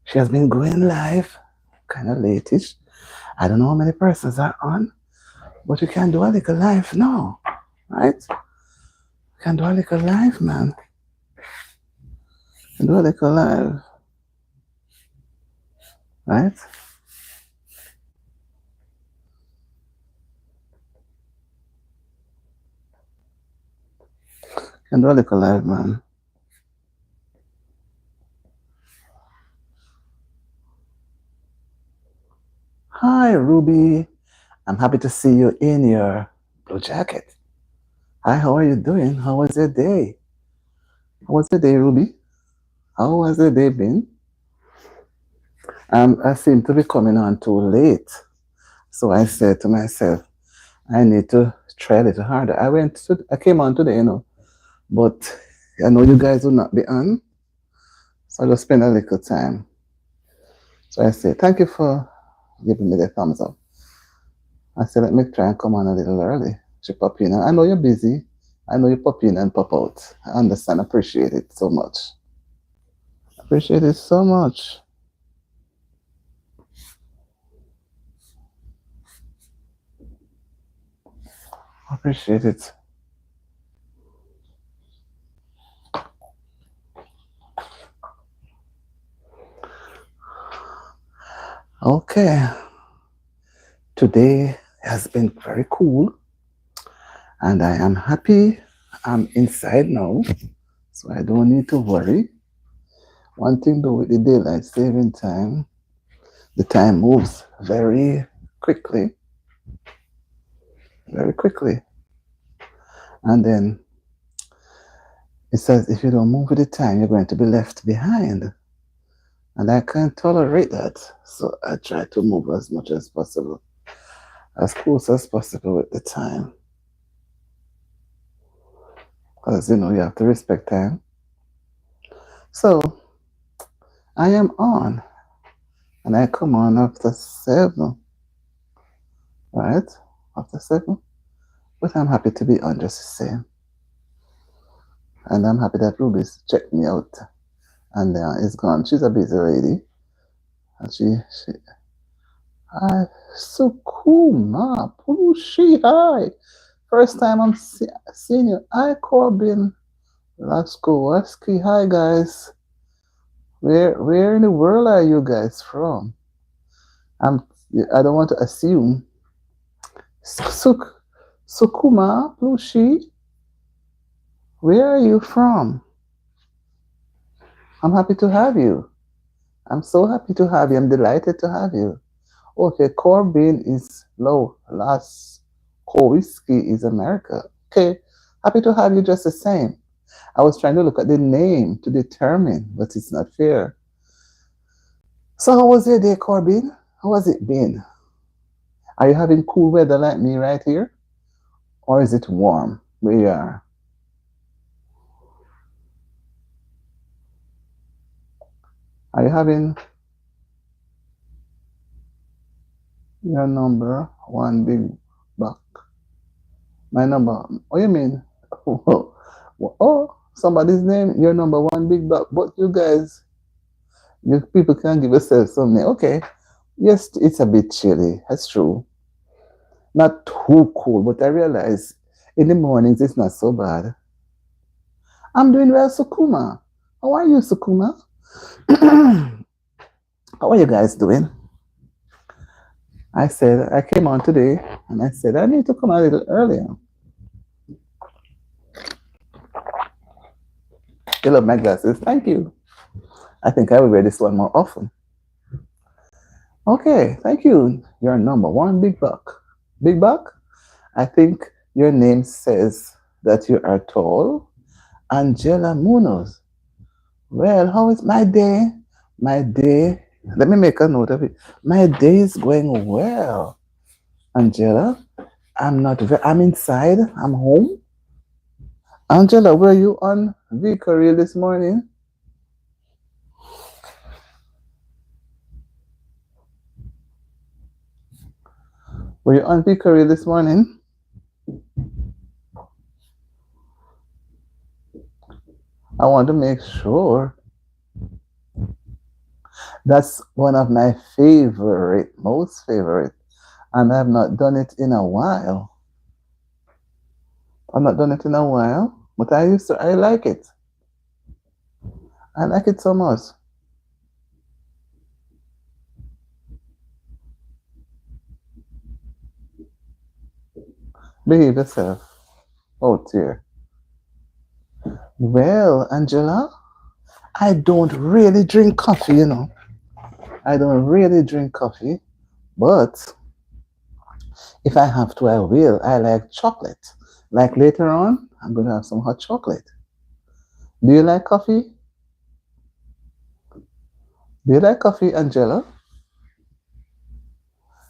She has been going live, kind of lateish. I don't know how many persons are on, but we can do a little live now, right? We can do a little live, man. We can do a little live, right? We can do a little live, man. Hi, Ruby. I'm happy to see you in your blue jacket. Hi, how are you doing? How was your day? How was your day, Ruby? How has your day been? I seem to be coming on too late. So I said to myself, I need to try a little harder. I came on today, but I know you guys will not be on. So I just spend a little time. So I say, thank you for giving me the thumbs up. I said, let me try and come on a little early. She pop in. I know you're busy. I know you pop in and pop out. I understand, appreciate it so much. Appreciate it so much. Appreciate it. Okay. Today has been very cool and I am happy. I'm inside now, so I don't need to worry. One thing though with the daylight saving time, the time moves quickly, very quickly. And then it says if you don't move with the time, you're going to be left behind. And I can't tolerate that. So I try to move as much as possible, as close as possible with the time. Because, you have to respect time. So I am on. And I come on after 7. Right? After 7. But I'm happy to be on just the same. And I'm happy that Ruby's checked me out. And is gone. She's a busy lady. And hi, Sukuma, Pushi, hi. First time I'm seeing you. Hi, Corbin. Lasko, hi guys. Where in the world are you guys from? I don't want to assume. Sukuma, Pushi, where are you from? I'm happy to have you. I'm so happy to have you. I'm delighted to have you. Okay, Corbin is low. Las Whiskey is America. Okay, happy to have you just the same. I was trying to look at the name to determine, but it's not fair. So how was your day, Corbin? How has it been? Are you having cool weather like me right here? Or is it warm where you are? Are you having your number one big buck? My number, what you mean? Oh, somebody's name, your number one big buck. But you guys, you people can give yourself something. Okay. Yes, it's a bit chilly. That's true. Not too cool, but I realize in the mornings it's not so bad. I'm doing well, Sukuma. How are you, Sukuma? How are you guys doing? I said I came on today and I said I need to come a little earlier. You love my glasses. Thank you. I think I will wear this one more often. Okay, thank you. You're number one, Big Buck. Big Buck, I think your name says that you are tall. Angela Munoz. Well, how is my day? My day, let me make a note of it. My day is going well. Angela, I'm inside. I'm home. Angela, were you on Victory this morning? Were you on Victory this morning? I want to make sure. That's one of my favorite, most favorite. And I've not done it in a while. I've not done it in a while, but I like it. I like it so much. Behave yourself. Oh dear. Well, Angela, I don't really drink coffee, you know. I don't really drink coffee, but if I have to, I will. I like chocolate. Like later on, I'm going to have some hot chocolate. Do you like coffee? Do you like coffee, Angela?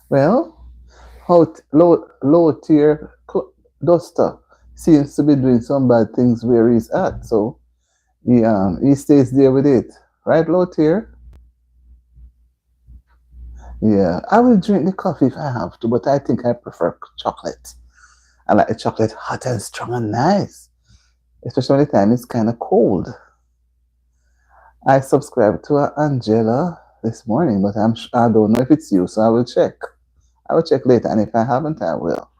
Well, low tier duster seems to be doing some bad things where he's at, so he stays there with it, right, low tier? Yeah, I will drink the coffee if I have to, but I think I prefer chocolate. I like the chocolate hot and strong and nice, especially when the time it's kind of cold. I subscribed to Angela this morning, but I don't know if it's you, so I will check. I will check later, and if I haven't, I will.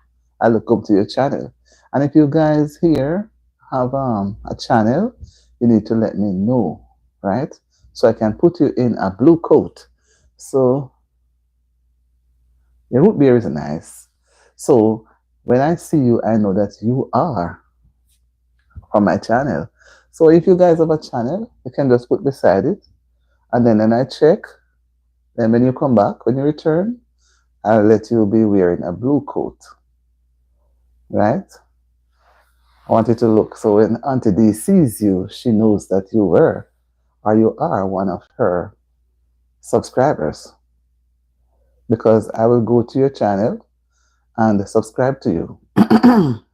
I look up to your channel, and if you guys here have a channel, you need to let me know, right? So I can put you in a blue coat. So your root beer is nice. So when I see you, I know that you are from my channel. So if you guys have a channel, you can just put beside it, and then when I check, then when you come back, when you return, I'll let you be wearing a blue coat, right? I want you to look. So when Auntie D sees you, she knows that you were or you are one of her subscribers. Because I will go to your channel and subscribe to you.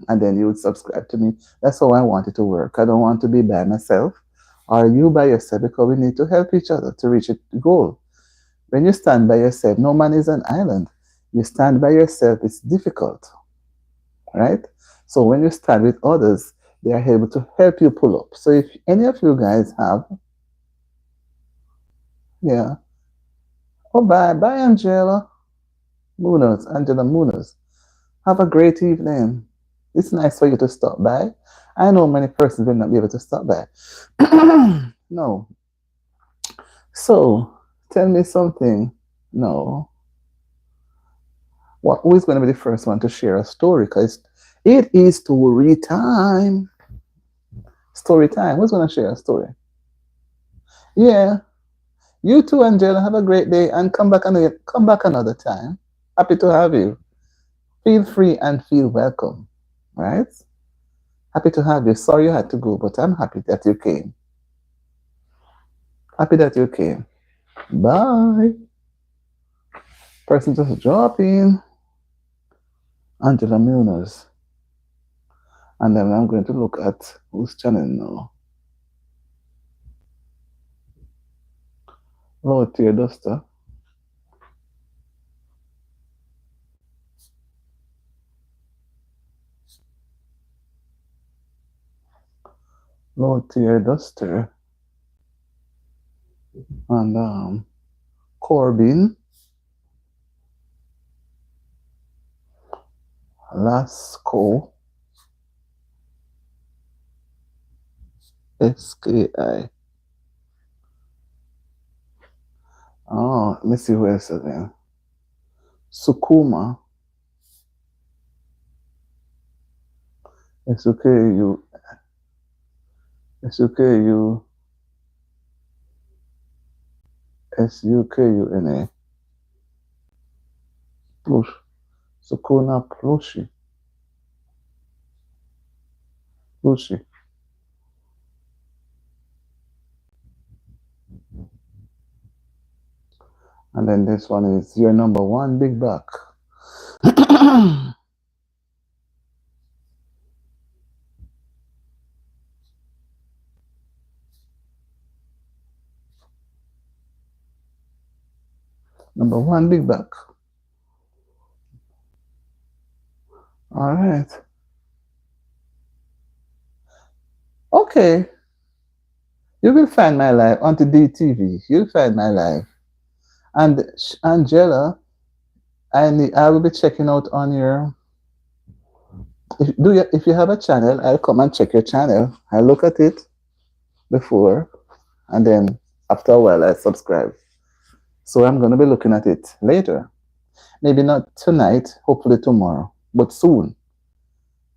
And then you would subscribe to me. That's how I want it to work. I don't want to be by myself or you by yourself, because we need to help each other to reach a goal. When you stand by yourself, no man is an island. You stand by yourself, it's difficult, right? So when you stand with others, they are able to help you pull up. So if any of you guys have, yeah. Oh, bye, Angela. Angela Munoz. Have a great evening. It's nice for you to stop by. I know many persons will not be able to stop by. No. So, tell me something. No. Who is going to be the first one to share a story? Because it is story time. Story time. Who's going to share a story? Yeah. You too, Angela. Have a great day and come back another time. Happy to have you. Feel free and feel welcome. Right? Happy to have you. Sorry you had to go, but I'm happy that you came. Happy that you came. Bye. Person just drop in. Angela Munoz. And then I'm going to look at whose channel now. Low tier duster. Low tier duster. And Corbin. Lasco. SKI. Oh, let me see who else again. Sukuma. SUKU. SUKU. SUKUNA. Plush. Sukuna Plushi. Plushi. And then this one is your number one big buck. Number one big buck. All right. Okay. You will find my live Auntie D TV. You'll find my live. And Angela, I will be checking out on your. If you have a channel, I'll come and check your channel. I look at it before, and then after a while I subscribe. So I'm gonna be looking at it later. Maybe not tonight, hopefully tomorrow, but soon,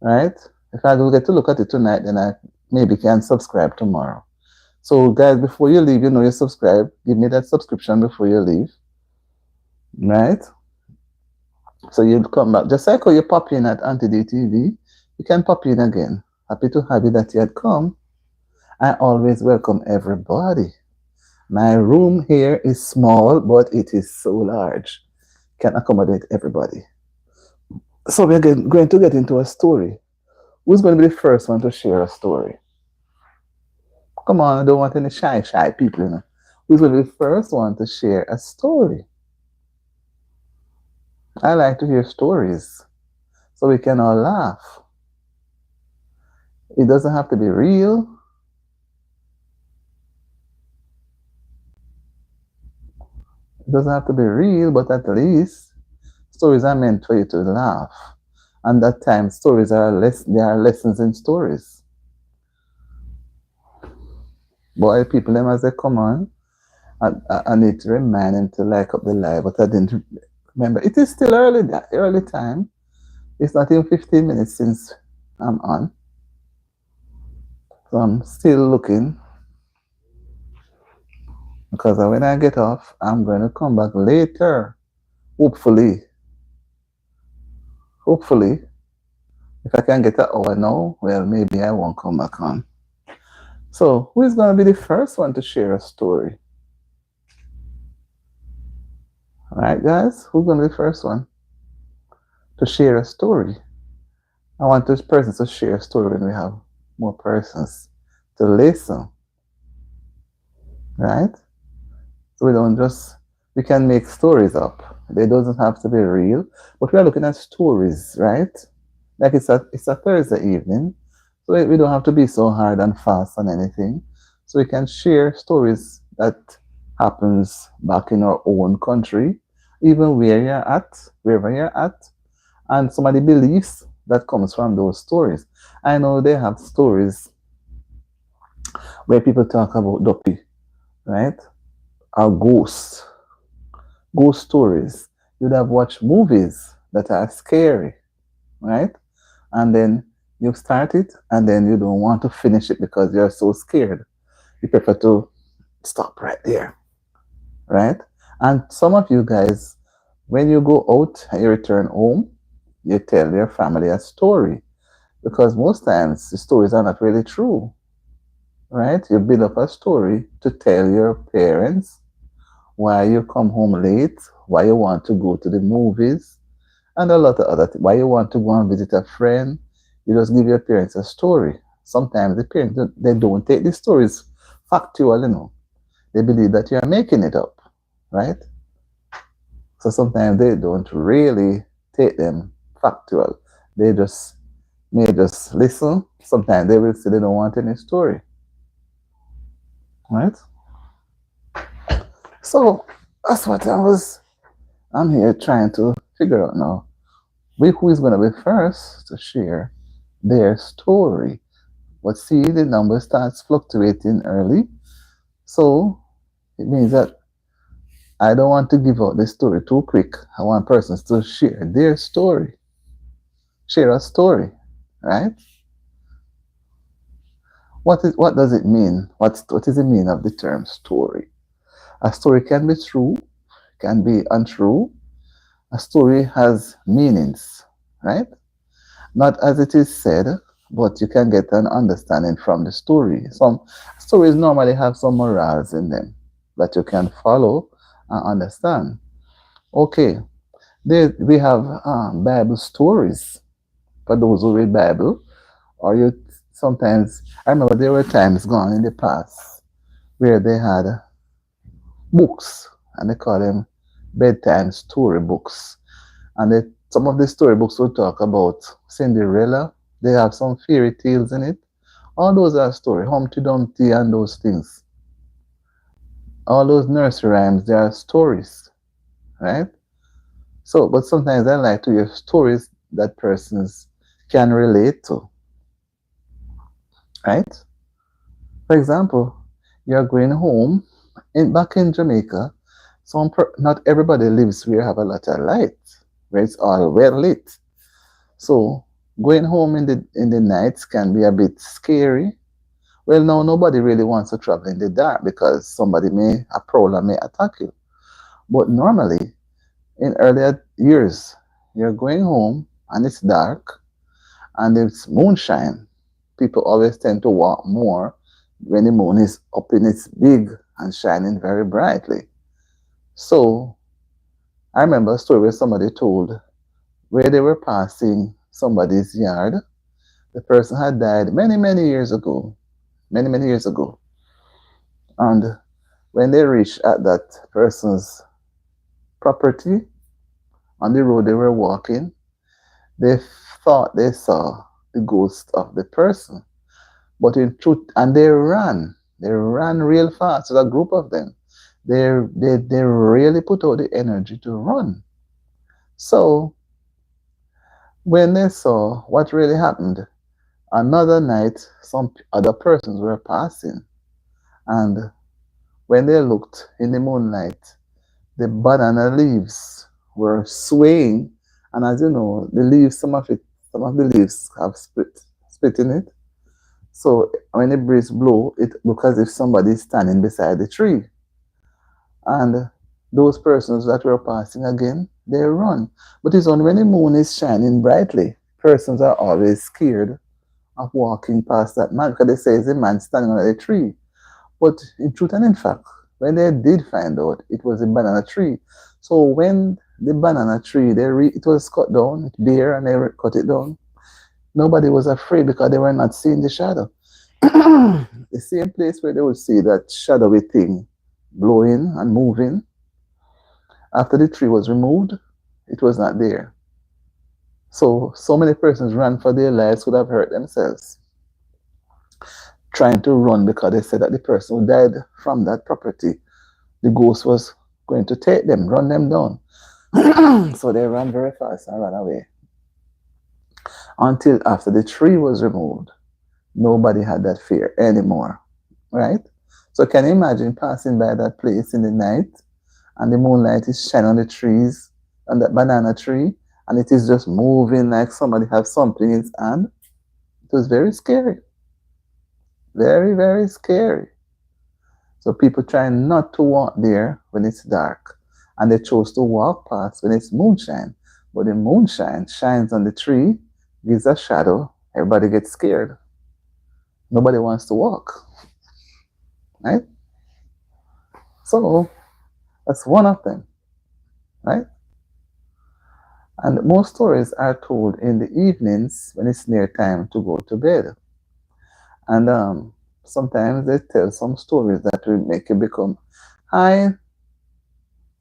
right? If I will get to look at it tonight, then I maybe can subscribe tomorrow. So guys, before you leave, you subscribe. Give me that subscription before you leave, right? So you'll come back. Just like how you pop in at Auntie D TV, you can pop in again. Happy to have you that you had come. I always welcome everybody. My room here is small, but it is so large. Can accommodate everybody. So we're going to get into a story. Who's going to be the first one to share a story? Come on, I don't want any shy people, Who's going to be the first one to share a story? I like to hear stories so we can all laugh. It doesn't have to be real. It doesn't have to be real, but at least stories are meant for you to laugh. And at times, stories there are lessons in stories. Boy, people, them as they come on, I need to remind them to like up the live, but I didn't remember. It is still early time. It's not even 15 minutes since I'm on. So I'm still looking. Because when I get off, I'm going to come back later. Hopefully. If I can get an hour now, well, maybe I won't come back on. So, who is going to be the first one to share a story? All right, guys, who's going to be the first one to share a story? I want this person to share a story when we have more persons to listen. Right? So we can make stories up. They doesn't have to be real, but we are looking at stories, right? Like it's a Thursday evening, so we don't have to be so hard and fast on anything. So we can share stories that happens back in our own country, even wherever you're at, and some of the beliefs that comes from those stories. I know they have stories where people talk about duppy, right? Or ghost stories. You'd have watched movies that are scary, right? And then you start it and then you don't want to finish it because you're so scared. You prefer to stop right there, right? And some of you guys, when you go out and you return home, you tell your family a story because most times the stories are not really true, right? You build up a story to tell your parents why you come home late, why you want to go to the movies, and a lot of other things. Why you want to go and visit a friend. You just give your parents a story. Sometimes the parents, they don't take the stories factual, They believe that you are making it up, right? So sometimes they don't really take them factual. They may just listen. Sometimes they will say they don't want any story, right? So that's what I'm here trying to figure out now. Who is going to be first to share their story? But see, the number starts fluctuating early. So it means that I don't want to give out the story too quick. I want persons to share their story. Share a story, right? What does it mean? What is the meaning of the term story? A story can be true, can be untrue. A story has meanings, right? Not as it is said, but you can get an understanding from the story. Some stories normally have some morals in them that you can follow and understand. Okay, we have Bible stories for those who read Bible. Or you sometimes, I remember there were times gone in the past where they had books, and they call them bedtime story books. And some of the storybooks will talk about Cinderella. They have some fairy tales in it. All those are stories, Humpty Dumpty and those things. all those nursery rhymes, they are stories, right? So, but sometimes I like to hear stories that persons can relate to, right? For example, you're going home back in Jamaica. Not everybody lives where you have a lot of light, where it's all well lit. So going home in the nights can be a bit scary. Well, no, nobody really wants to travel in the dark because a prowler may attack you. But normally, in earlier years, you're going home and it's dark and it's moonshine. People always tend to walk more when the moon is up in its big and shining very brightly. So I remember a story where somebody told where they were passing somebody's yard. The person had died many, many years ago. Many, many years ago. And when they reached at that person's property on the road they were walking, they thought they saw the ghost of the person. But in truth, and they ran. They ran real fast. There's a group of them. They really put out the energy to run. So when they saw what really happened, another night some other persons were passing, and when they looked in the moonlight, the banana leaves were swaying, and as you know, the leaves, some of the leaves have split in it. So when the breeze blow, it looks as if somebody is standing beside the tree. And those persons that were passing again, they run. But it's only when the moon is shining brightly, persons are always scared of walking past that man because they say it's a man standing under a tree. But in truth and in fact, when they did find out, it was a banana tree. So when the banana tree, it was cut down, it's bare, and they cut it down. Nobody was afraid because they were not seeing the shadow. The same place where they would see that shadowy thing blowing and moving. After the tree was removed, it was not there. So many persons ran for their lives, could have hurt themselves, trying to run because they said that the person who died from that property, the ghost was going to take them, run them down. So they ran very fast and ran away. Until after the tree was removed, nobody had that fear anymore, right? So can you imagine passing by that place in the night and the moonlight is shining on the trees, on that banana tree, and it is just moving like somebody has something in its hand? It was very scary. Very, very scary. So people try not to walk there when it's dark, and they chose to walk past when it's moonshine. But the moonshine shines on the tree, gives a shadow, everybody gets scared. Nobody wants to walk, right? So that's one of them, right? And most stories are told in the evenings when it's near time to go to bed. And sometimes they tell some stories that will make you become, hi,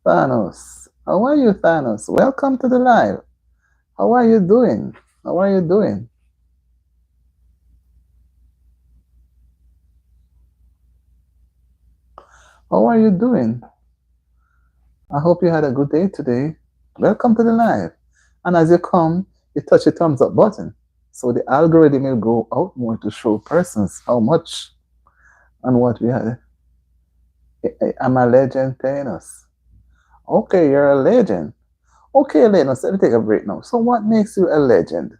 Thanos. How are you, Thanos? Welcome to the live. How are you doing? How are you doing? How are you doing? I hope you had a good day today. Welcome to the live. And as you come, you touch the thumbs up button. So the algorithm will go out more to show persons how much and what we had. I'm a legend, Thanos. Okay, you're a legend. Okay, Thanos, let me take a break now. So what makes you a legend?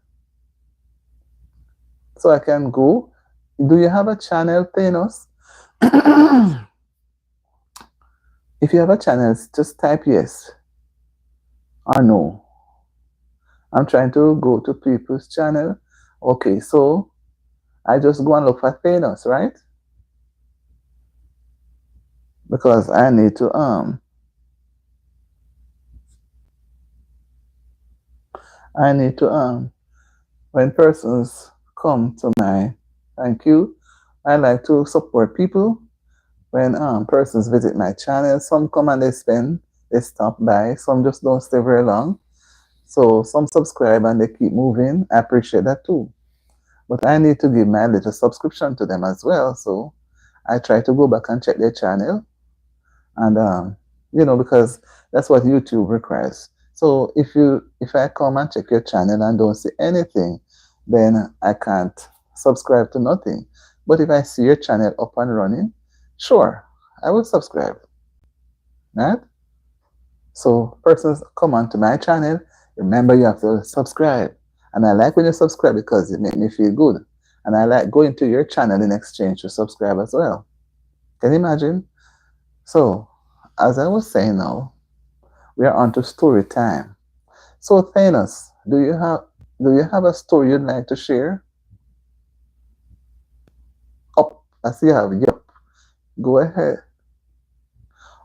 So I can go. Do you have a channel, Thanos? If you have a channel, just type yes or no. I'm trying to go to people's channel. Okay, so I just go and look for Thanos, right? Because I need to when persons come to my thank you, I like to support people when persons visit my channel. Some come and they stop by, some just don't stay very long. So some subscribe and they keep moving. I appreciate that too. But I need to give my little subscription to them as well. So I try to go back and check their channel. And because that's what YouTube requires. So if I come and check your channel and don't see anything, then I can't subscribe to nothing. But if I see your channel up and running, sure, I will subscribe. Right? So persons come onto my channel, remember you have to subscribe. And I like when you subscribe because it makes me feel good. And I like going to your channel in exchange to subscribe as well. Can you imagine? So, as I was saying now, we are on to story time. So, Thanos, do you have a story you'd like to share? Up, I see you have yup. Go ahead.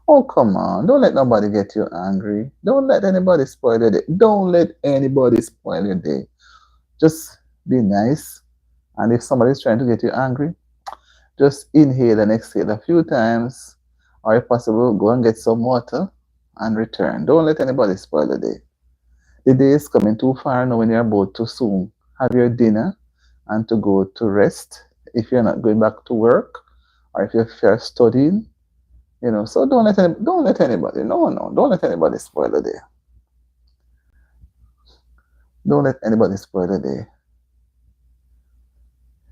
Oh, come on. Don't let nobody get you angry. Don't let anybody spoil your day. Don't let anybody spoil your day. Just be nice. And if somebody's trying to get you angry, just inhale and exhale a few times. Or if possible, go and get some water and return. Don't let anybody spoil the day. The day is coming too far now when you're about to soon have your dinner and to go to rest if you're not going back to work or if you're studying. So don't let anybody, no, don't let anybody spoil the day. Don't let anybody spoil the day.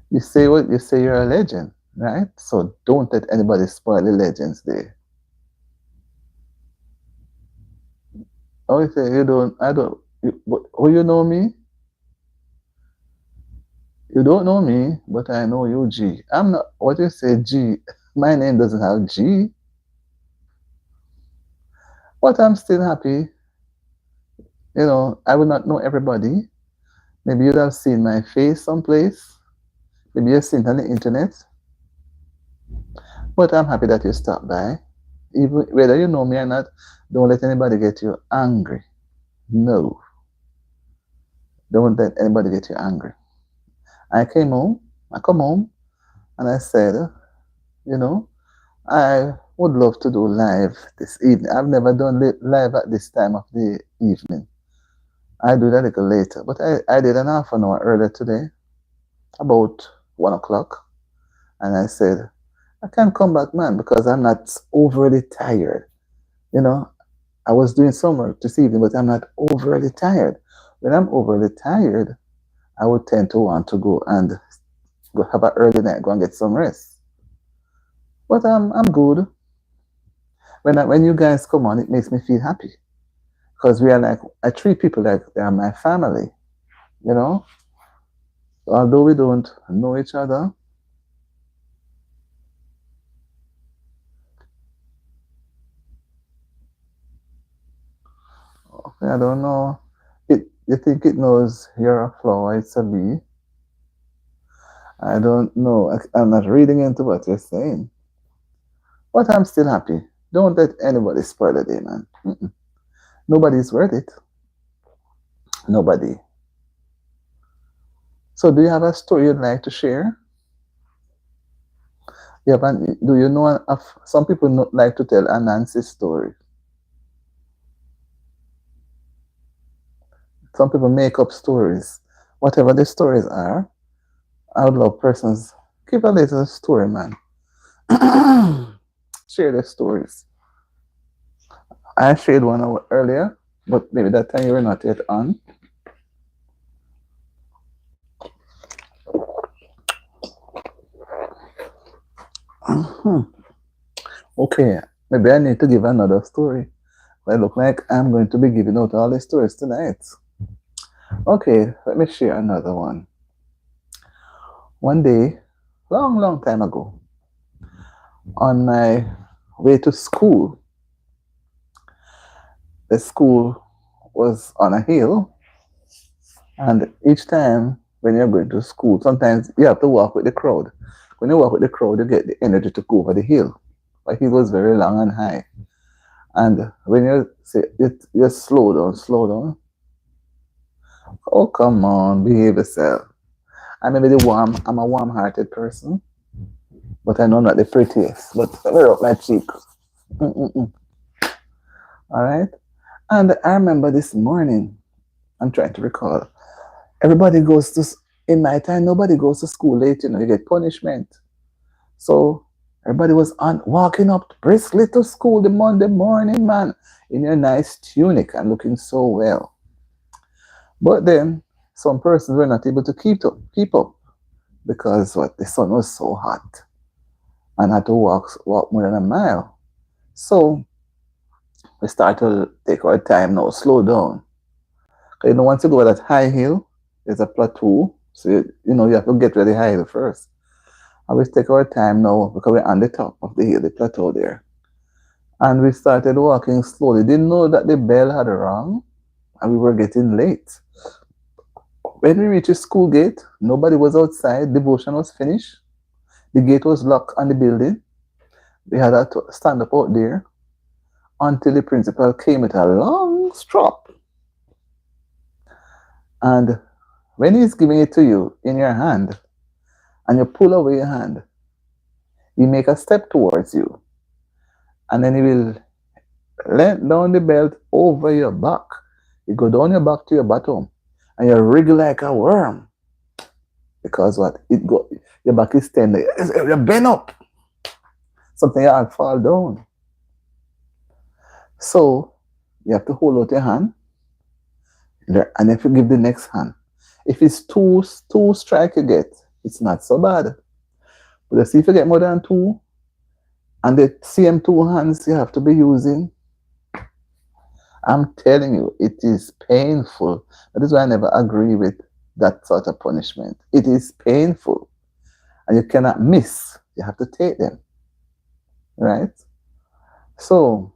You say what you say, you're a legend, right? So don't let anybody spoil the legend's day. Oh, you say you don't, I don't, oh, you know me? You don't know me, but I know you, G. I'm not, what you say, G, my name doesn't have G, but I'm still happy. I will not know everybody. Maybe you'd have seen my face someplace. Maybe you've seen it on the internet. But I'm happy that you stopped by. Even whether you know me or not, don't let anybody get you angry. No. Don't let anybody get you angry. I come home, and I said, you know, I would love to do live this evening. I've never done live at this time of the evening. I do that a little later, but I did an half an hour earlier today, about 1 o'clock, and I said, I can't come back, man, because I'm not overly tired. You know, I was doing some work this evening, but I'm not overly tired. When I'm overly tired, I would tend to want to go and go have an early night, go and get some rest. But I'm good. When you guys come on, it makes me feel happy because we are like I treat people like they are my family. You know, although we don't know each other. I don't know. You think it knows you're a flower, it's a bee. I don't know. I'm not reading into what you're saying. But I'm still happy. Don't let anybody spoil the day, man. Nobody's worth it. Nobody. So, do you have a story you'd like to share? Do you know of some people like to tell a Nancy story? Some people make up stories. Whatever the stories are, I would love persons. Give a little story, man. Share the stories. I shared one earlier, but maybe that time you were not yet on. Okay, maybe I need to give another story. But it looks like I'm going to be giving out all the stories tonight. Okay, let me share another one. One day, long, long time ago, on my way to school, the school was on a hill, and each time when you're going to school, sometimes you have to walk with the crowd. When you walk with the crowd, you get the energy to go over the hill. But hill was very long and high. And when you say you slow down. Oh, come on, behave yourself. I'm a warm-hearted person, but I know I'm not the prettiest. But let me rub my cheek. All right. And I remember this morning, I'm trying to recall. Everybody in my time, nobody goes to school late, you get punishment. So Everybody was on walking up briskly to school the Monday morning, man, in your nice tunic and looking so well. But then some persons were not able to keep up because what the sun was so hot and had to walk more than a mile. So we start to take our time now, slow down. 'Cause, once you go that high hill, there's a plateau. So you have to get to the high hill first. And we take our time now because we're on the top of the hill, the plateau there. And we started walking slowly. Didn't know that the bell had rung and we were getting late. When we reached the school gate, nobody was outside. Devotion was finished. The gate was locked on the building. We had to stand up out there until the principal came with a long strap. And when he's giving it to you in your hand, and you pull away your hand, he make a step towards you. And then he will let down the belt over your back. You go down your back to your bottom. And you wriggle like a worm. Because what? Your back is tender. You bend up. Something you have fall down. So you have to hold out your hand. And if you give the next hand. If it's two strike you get, it's not so bad. But you see if you get more than two, and the same two hands you have to be using, I'm telling you, it is painful. That is why I never agree with that sort of punishment. It is painful. And you cannot miss. You have to take them. Right? So,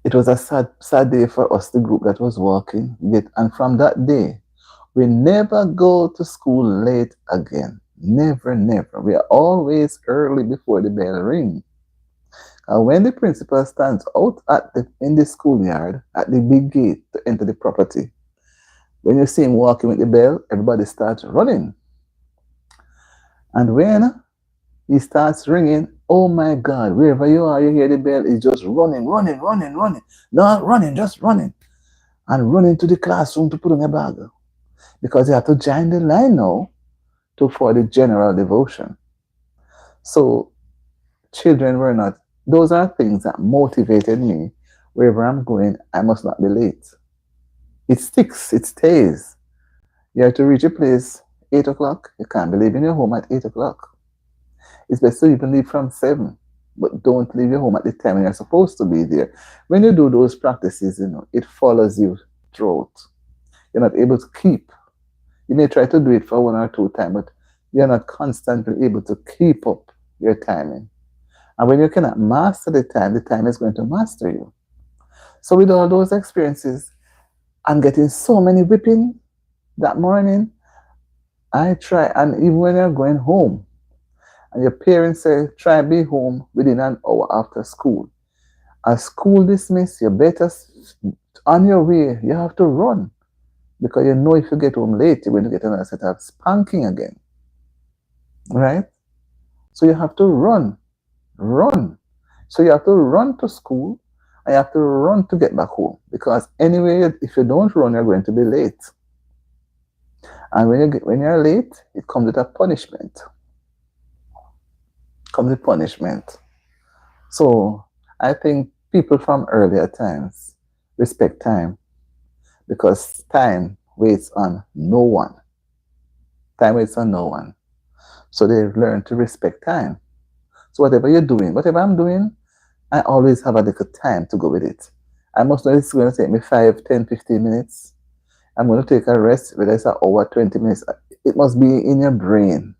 it was a sad day for us, the group that was walking. And from that day, we never go to school late again. Never, never. We are always early before the bell rings. And when the principal stands out in the schoolyard at the big gate to enter the property, when you see him walking with the bell, everybody starts running. And when he starts ringing, oh my God, wherever you are, you hear the bell, is just running. Not running, just running. And running to the classroom to put on a bag. Because you have to join the line now for the general devotion. So children were not, those are things that motivated me. Wherever I'm going, I must not be late. It sticks, it stays. You have to reach a place 8 o'clock. You can't be leaving your home at 8 o'clock. It's best to even leave from 7, but don't leave your home at the time when you're supposed to be there. When you do those practices, it follows you throughout. You're not able to keep. You may try to do it for 1 or 2 times, but you're not constantly able to keep up your timing. And when you cannot master the time is going to master you. So with all those experiences, I'm getting so many whipping that morning. I try, and even when you're going home, and your parents say, try be home within an hour after school. As school dismissed, you better, on your way, you have to run. Because you know if you get home late, you're going to get another set of spanking again. Right? So you have to run. So you have to run to school, and you have to run to get back home. Because anyway, if you don't run, you're going to be late. And when you're late, it comes with a punishment. So I think people from earlier times respect time, because time waits on no one. So they learn to respect time. So whatever I'm doing, I always have a little time to go with it. I must know it's going to take me 5, 10, 15 minutes. I'm going to take a rest, whether it's an hour, 20 minutes. It must be in your brain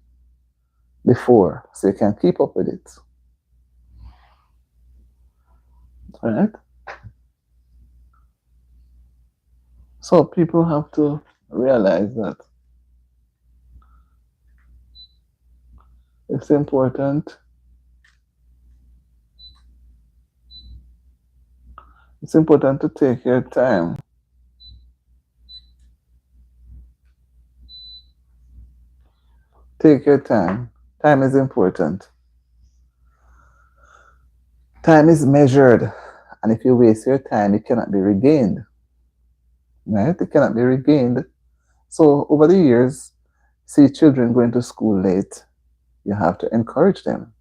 before, so you can keep up with it. All right? So people have to realize that it's important. It's important to take your time. Take your time. Time is important. Time is measured. And if you waste your time, it cannot be regained. Right? It cannot be regained. So over the years, see children going to school late, you have to encourage them.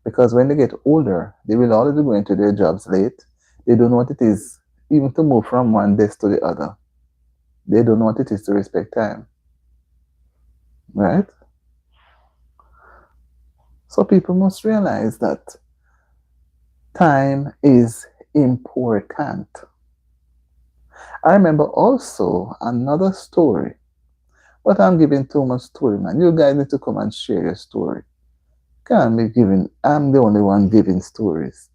Because when they get older, they will already go into their jobs late. They don't know what it is even to move from one desk to the other. They don't know what it is to respect time, right? So people must realize that time is important. I remember also another story, but I'm giving too much story, man. You guys need to come and share your story. Can't be giving, I'm the only one giving stories.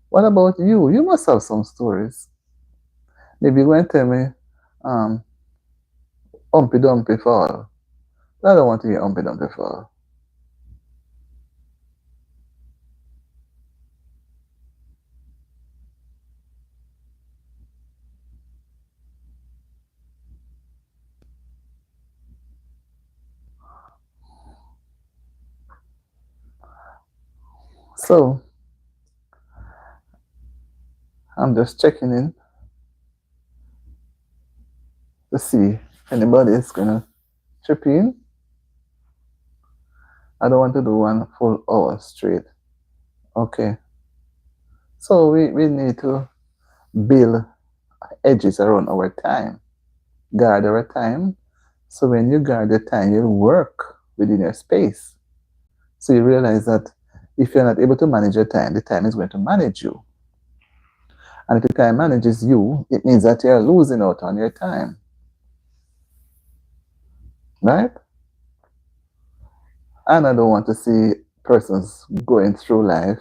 What about you? You must have some stories. Maybe you going to tell me, um, Humpy Dumpy Fall. I don't want to hear Humpy Dumpy Fall. So, I'm just checking in to see if anybody is going to chip in. I don't want to do one full hour straight. Okay. So, we need to build edges around our time, guard our time. So, when you guard your time, you work within your space. So, you realize that if you're not able to manage your time, the time is going to manage you. And if the time manages you, it means that you're losing out on your time. Right? And I don't want to see persons going through life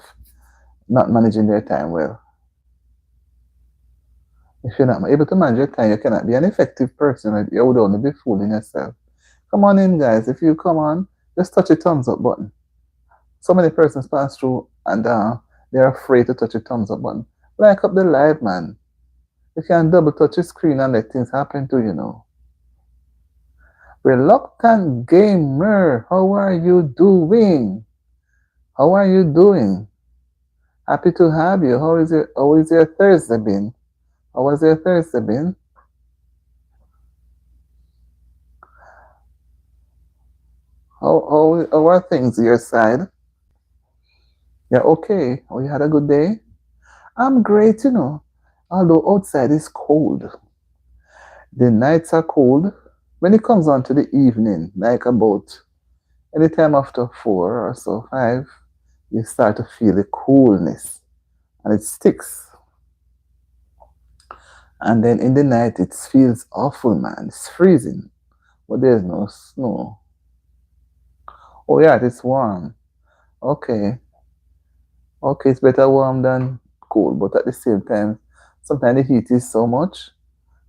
not managing their time well. If you're not able to manage your time, you cannot be an effective person. You would only be fooling yourself. Come on in, guys. If you come on, just touch the thumbs up button. So many persons pass through and they're afraid to touch the thumbs up button. Like up the live, man. You can double touch the screen and let things happen to you know. Reluctant gamer, how are you doing? How are you doing? Happy to have you. How is your Thursday been? How was your Thursday been? How are things your side? Yeah, okay. Oh, you had a good day? I'm great, you know. Although outside is cold. The nights are cold. When it comes on to the evening, like about anytime after 4 or so, 5, you start to feel the coolness and it sticks. And then in the night, it feels awful, man. It's freezing, but there's no snow. Oh, yeah, it's warm. Okay. Okay, it's better warm than cold, but at the same time, sometimes the heat is so much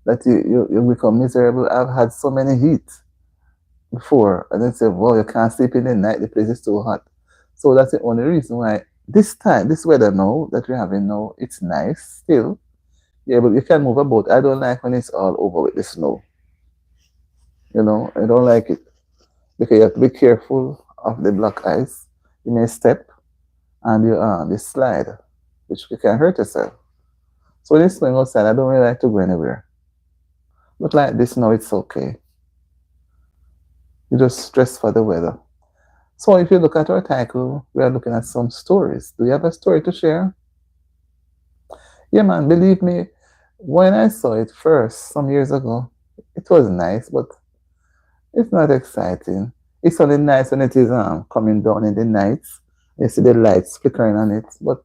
that you become miserable. I've had so many heat before, and then say, well, you can't sleep in the night, the place is too hot. So that's the only reason why this weather now that we're having now, it's nice still. Yeah, but you can move about. I don't like when it's all over with the snow. You know, I don't like it because you have to be careful of the black ice. You may step and you slide, which you can hurt yourself. So when it's snowing outside, I don't really like to go anywhere. But like this now, it's okay. You just stress for the weather. So if you look at our title, we are looking at some stories. Do you have a story to share? Yeah, man, believe me, when I saw it first some years ago, it was nice, but it's not exciting. It's only nice when it is coming down in the nights. You see the lights flickering on it, but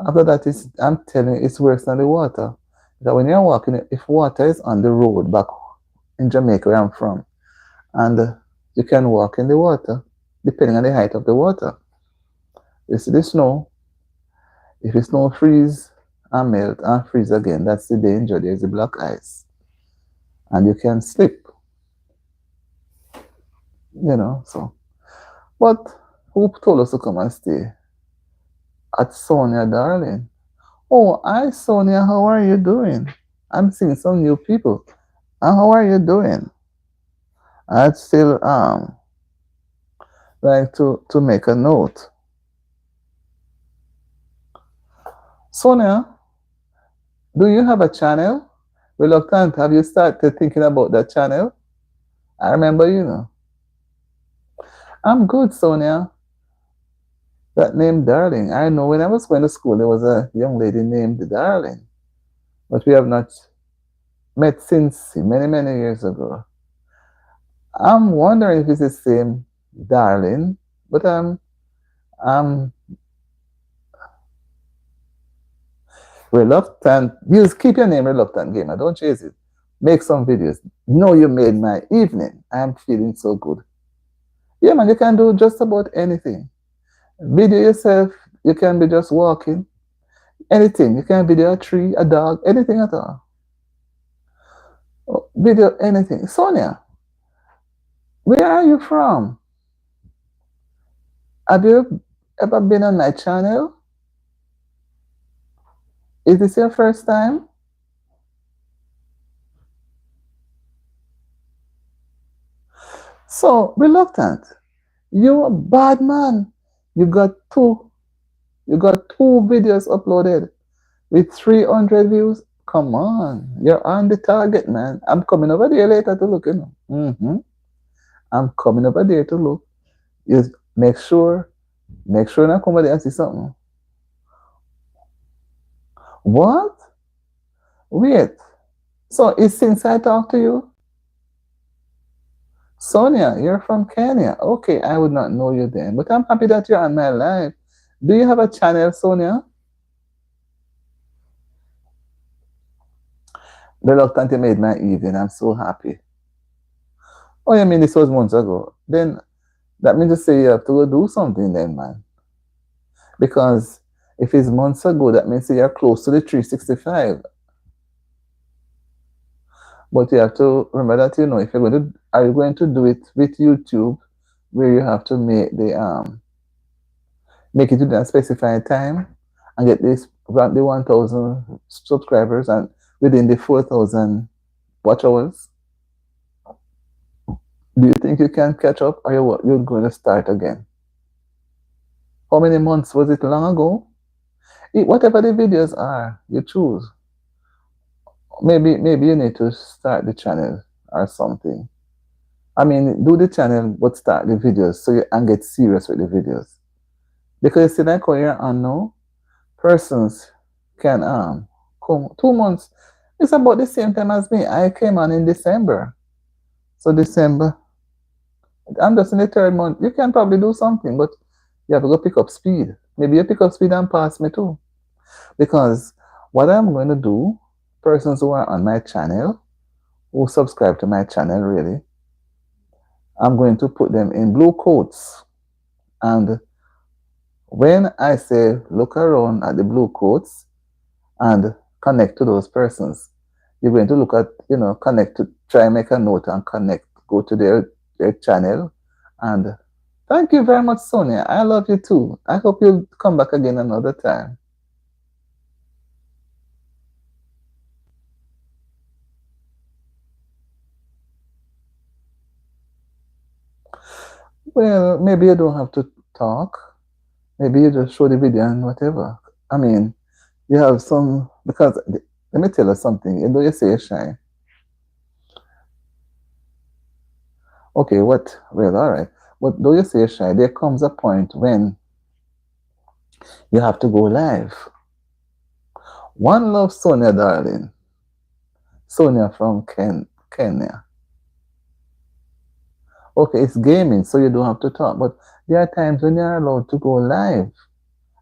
after that, I'm telling you, it's worse than the water. Because when you're walking, if water is on the road back in Jamaica, where I'm from, and you can walk in the water, depending on the height of the water. You see the snow, if the snow freeze and melt and freeze again, that's the danger. There's the black ice. And you can slip. You know, so. But who told us to come and stay? At Sonia, darling. Oh, hi, Sonia. How are you doing? I'm seeing some new people. How are you doing? I'd still like to make a note. Sonia, do you have a channel? Reluctant, have you started thinking about that channel? I remember, you know. I'm good, Sonia. That name Darling. I know when I was going to school, there was a young lady named Darling, but we have not met since many, many years ago. I'm wondering if it's the same Darling, but I'm reluctant. Use keep your name Reluctant Gamer. Don't chase it. Make some videos. No, you made my evening. I'm feeling so good. Yeah, man, you can do just about anything. Video yourself. You can be just walking. Anything. You can video a tree, a dog, anything at all. Video anything. Sonia, where are you from? Have you ever been on my channel? Is this your first time? So, Reluctant, you're a bad man. You got two. You got two videos uploaded with 300 views. Come on, you're on the target, man. I'm coming over there later to look. I'm coming over there to look. You make sure I come over there and see something. What? Wait. So it's since I talked to you? Sonia, you're from Kenya. Okay, I would not know you then, but I'm happy that you're on my live. Do you have a channel, Sonia? Reluctant, you made my evening. I'm so happy. Oh, you mean this was months ago? Then that means to say you have to go do something then, man. Because if it's months ago, that means you're close to the 365. But you have to remember that, if you're going to, are you going to do it with YouTube, where you have to make it within a specified time and get this around the 1,000 subscribers and within the 4,000 watch hours? Do you think you can catch up, or you're going to start again? How many months was it? Long ago? Whatever the videos are, you choose. Maybe you need to start the channel or something. I mean, do the channel, but start the videos and get serious with the videos. Because you see, like how you're on now, persons can come 2 months. It's about the same time as me. I came on in December. So December, I'm just in the 3rd month. You can probably do something, but you have to go pick up speed. Maybe you pick up speed and pass me too. Because what I'm going to do, persons who are on my channel, who subscribe to my channel really, I'm going to put them in blue coats. And when I say look around at the blue coats and connect to those persons, you're going to look at, connect to, try and make a note and connect, go to their channel. And thank you very much, Sonia. I love you too. I hope you'll come back again another time. Well, maybe you don't have to talk. Maybe you just show the video and whatever. I mean, you have some, because let me tell you something. You know, you say you're shy. Okay, what? Well, all right. But though you say you're shy, there comes a point when you have to go live. One love, Sonia, darling. Sonia from Kenya. Okay, it's gaming, so you don't have to talk. But there are times when you're allowed to go live.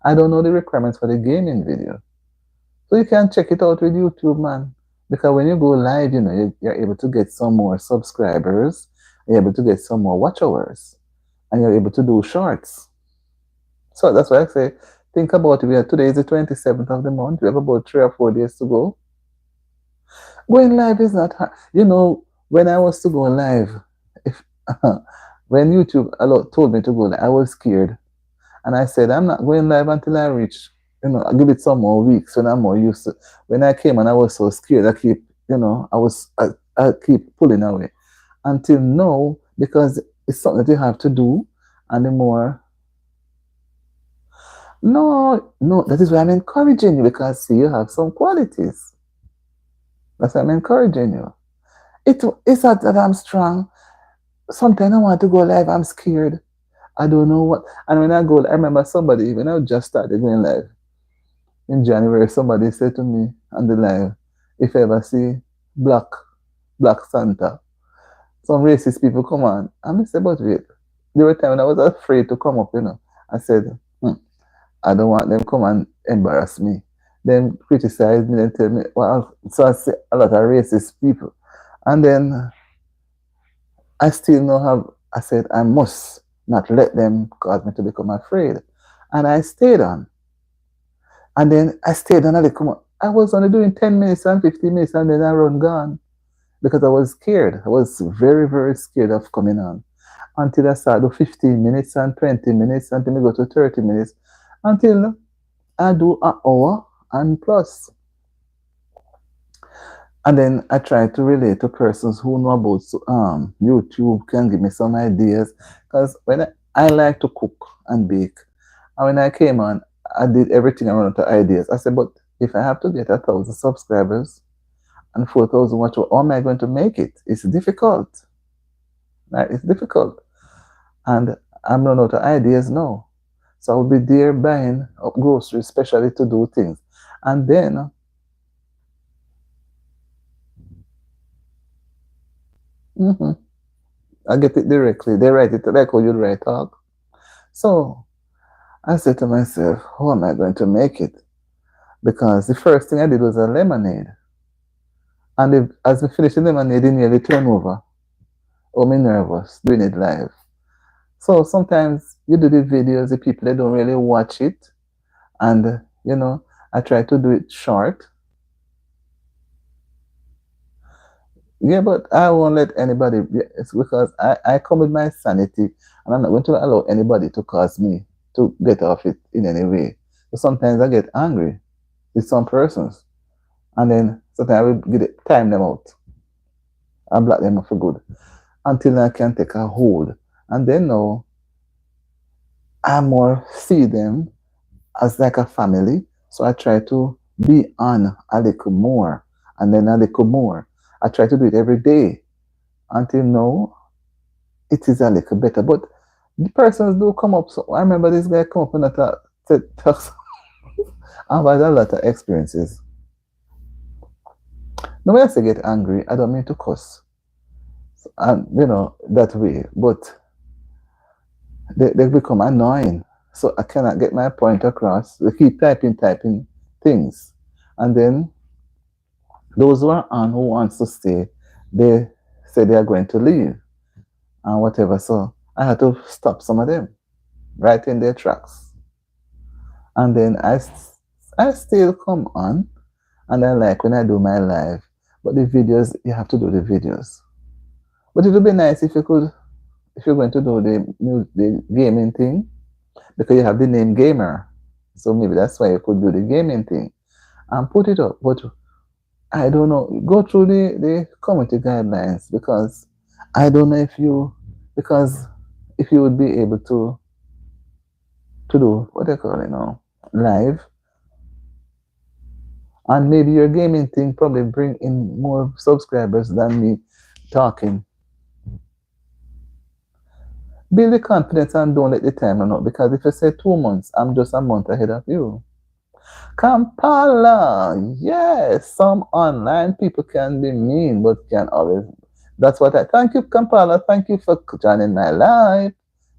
I don't know the requirements for the gaming video. So you can check it out with YouTube, man. Because when you go live, you're able to get some more subscribers. You're able to get some more watch hours. And you're able to do shorts. So that's why I say, think about it. Today is the 27th of the month. We have about 3 or 4 days to go. Going live is not hard. When I was to go live, when YouTube told me to go live, I was scared. And I said, I'm not going live until I reach, I'll give it some more weeks when I'm more used to. When I came and I was so scared, I keep, I keep pulling away. Until now, because it's something that you have to do, and the more. No, that is why I'm encouraging you, because see, you have some qualities. That's why I'm encouraging you. It's not that I'm strong. Sometimes I want to go live, I'm scared. I don't know what. And when I go, I remember somebody, when I just started going live in January, somebody said to me on the live, if I ever see black, black Santa, some racist people come on. And I said, but wait, there were times when I was afraid to come up, you know. I said, I don't want them come and embarrass me. Then criticize me, then tell me, well, so I see a lot of racist people. And then I still know have, I said, I must not let them cause me to become afraid. And I stayed on. And then I stayed on a little. I was only doing 10 minutes and 15 minutes and then I run gone because I was scared. I was very, very scared of coming on until I started do 15 minutes and 20 minutes until I go to 30 minutes until I do an hour and plus. And then I try to relate to persons who know about YouTube, can give me some ideas. Because when I like to cook and bake, and when I came on, I did everything around to ideas. I said, but if I have to get 1,000 subscribers and 4,000 watch, how am I going to make it? It's difficult. Right? It's difficult. And I'm running out of ideas now. So I will be there buying groceries, especially to do things. And then I get it directly. They write it like how you write talk. So I said to myself, how am I going to make it? Because the first thing I did was a lemonade. And as we finished the lemonade, it nearly turned over. Oh, me nervous doing it live. So sometimes you do the videos, the people, they don't really watch it. And, you know, I try to do it short. Yeah, but I won't let anybody, it's because I come with my sanity and I'm not going to allow anybody to cause me to get off it in any way. So sometimes I get angry with some persons and then sometimes I will get it, time them out. I block them for good until I can take a hold. And then now I more see them as like a family. So I try to be on a little more and then a little more. I try to do it every day until now it is a little better. But the persons do come up. So I remember this guy come up and talk. I've had a lot of experiences. Now when I say get angry, I don't mean to cuss. And you know, that way. But they become annoying. So I cannot get my point across. They keep typing things. And then those who are on who wants to stay, they say they are going to leave and whatever. So I had to stop some of them right in their tracks. And then I still come on and I like when I do my live. But the videos, you have to do the videos. But it would be nice if you could, if you're going to do the gaming thing, because you have the name gamer. So maybe that's why you could do the gaming thing and put it up. But I don't know, go through the community guidelines because I don't know if you would be able to do what they call it now, live. And maybe your gaming thing probably bring in more subscribers than me talking. Build the confidence and don't let the time run out. Because if you say 2 months, I'm just a month ahead of you. Kampala, yes, some online people can be mean, but can always. That's what I thank you, Kampala. Thank you for joining my live.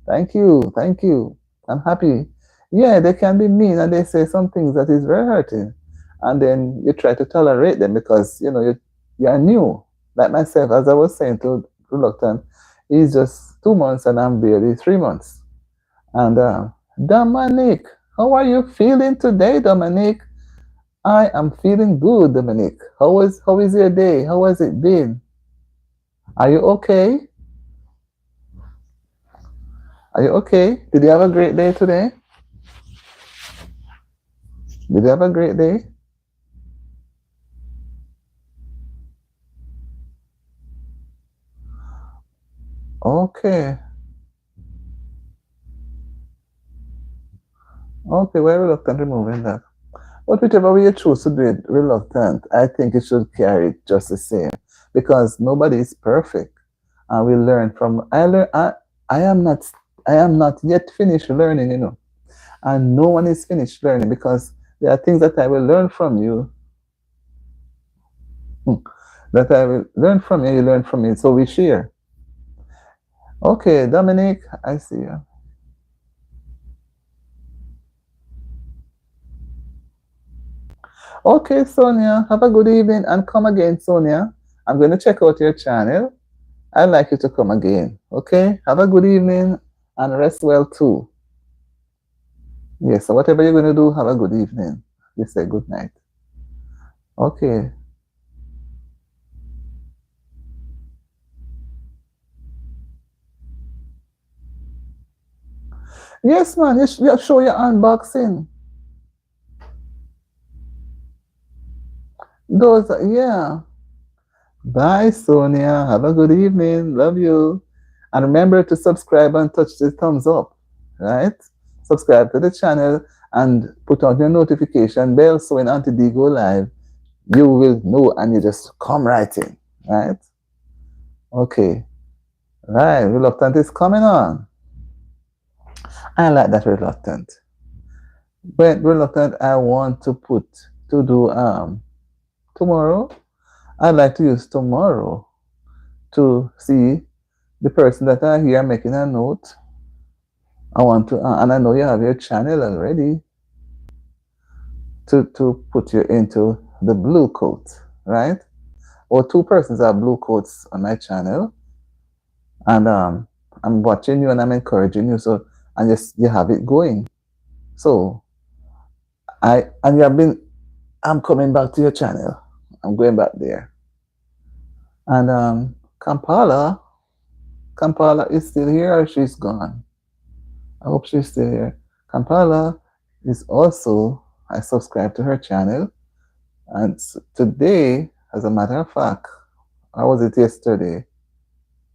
Thank you, thank you. I'm happy. Yeah, they can be mean and they say some things that is very hurting, and then you try to tolerate them because you know you are new. Like myself, as I was saying to Reluctant, it's just 2 months and I'm barely 3 months. And Dominic, how are you feeling today, Dominic? I am feeling good, Dominic. How is your day? How has it been? Are you okay? Are you okay? Did you have a great day today? Did you have a great day? Okay. Okay, we're reluctant removing that. But whichever way you choose to do it, reluctant, I think it should carry it just the same. Because nobody is perfect. And we learn from I am not I am not yet finished learning, and no one is finished learning because there are things that I will learn from you, hmm, that I will learn from you, you learn from me, so we share. Okay, Dominic, I see you. Okay, Sonia, have a good evening and come again, Sonia. I'm going to check out your channel. I'd like you to come again. Okay, have a good evening and rest well too. Yes, so whatever you're going to do, have a good evening. You say good night. Okay. Yes, man, you show your unboxing. Those, yeah. Bye, Sonia. Have a good evening. Love you. And remember to subscribe and touch the thumbs up, right? Subscribe to the channel and put on your notification bell so when Auntie D go live, you will know and you just come right in, right? Okay. Right. Reluctant is coming on. I like that reluctant. But reluctant, I want to do tomorrow. I'd like to use tomorrow to see the person that I hear making a note. I want to, and I know you have your channel already, to put you into the blue coat, right? Or two persons have blue coats on my channel, and I'm watching you and I'm encouraging you. So and just you have it going. So and you have been. I'm coming back to your channel. I'm going back there. And Kampala is still here or she's gone? I hope she's still here. Kampala is also, I subscribe to her channel. And today, as a matter of fact, or was it yesterday?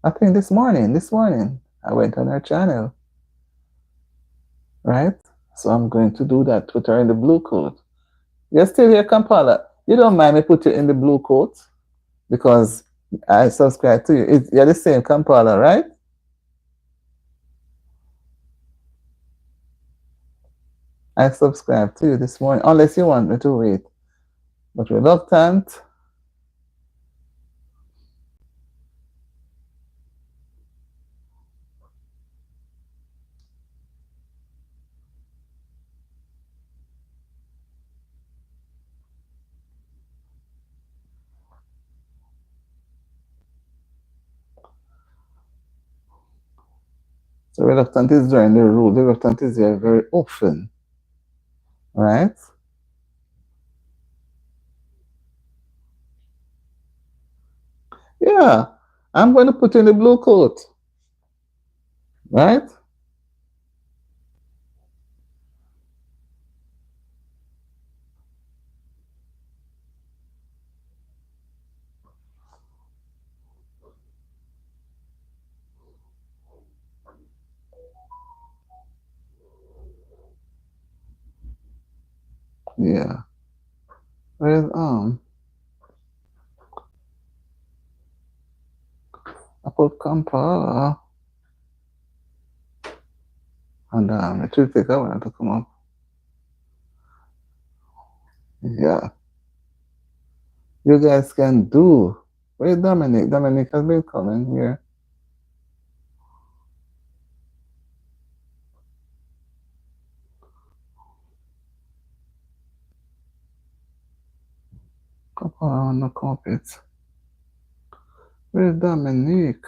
I think this morning, I went on her channel. Right? So I'm going to do that, put her in the blue coat. You're still here, Kampala. You don't mind me put you in the blue coat? Because I subscribe to you. You're the same Kampala, right? I subscribed to you this morning, unless you want me to wait. But reluctant. So reluctant is during the rule. Reluctant is there very often, right? Yeah, I'm going to put you in the blue coat, right? Yeah. Where's I put Kampala and it will take a while to come up. Yeah. You guys can do. Where's Dominic? Dominic has been coming here. Kampala on the carpet. Where's Dominic?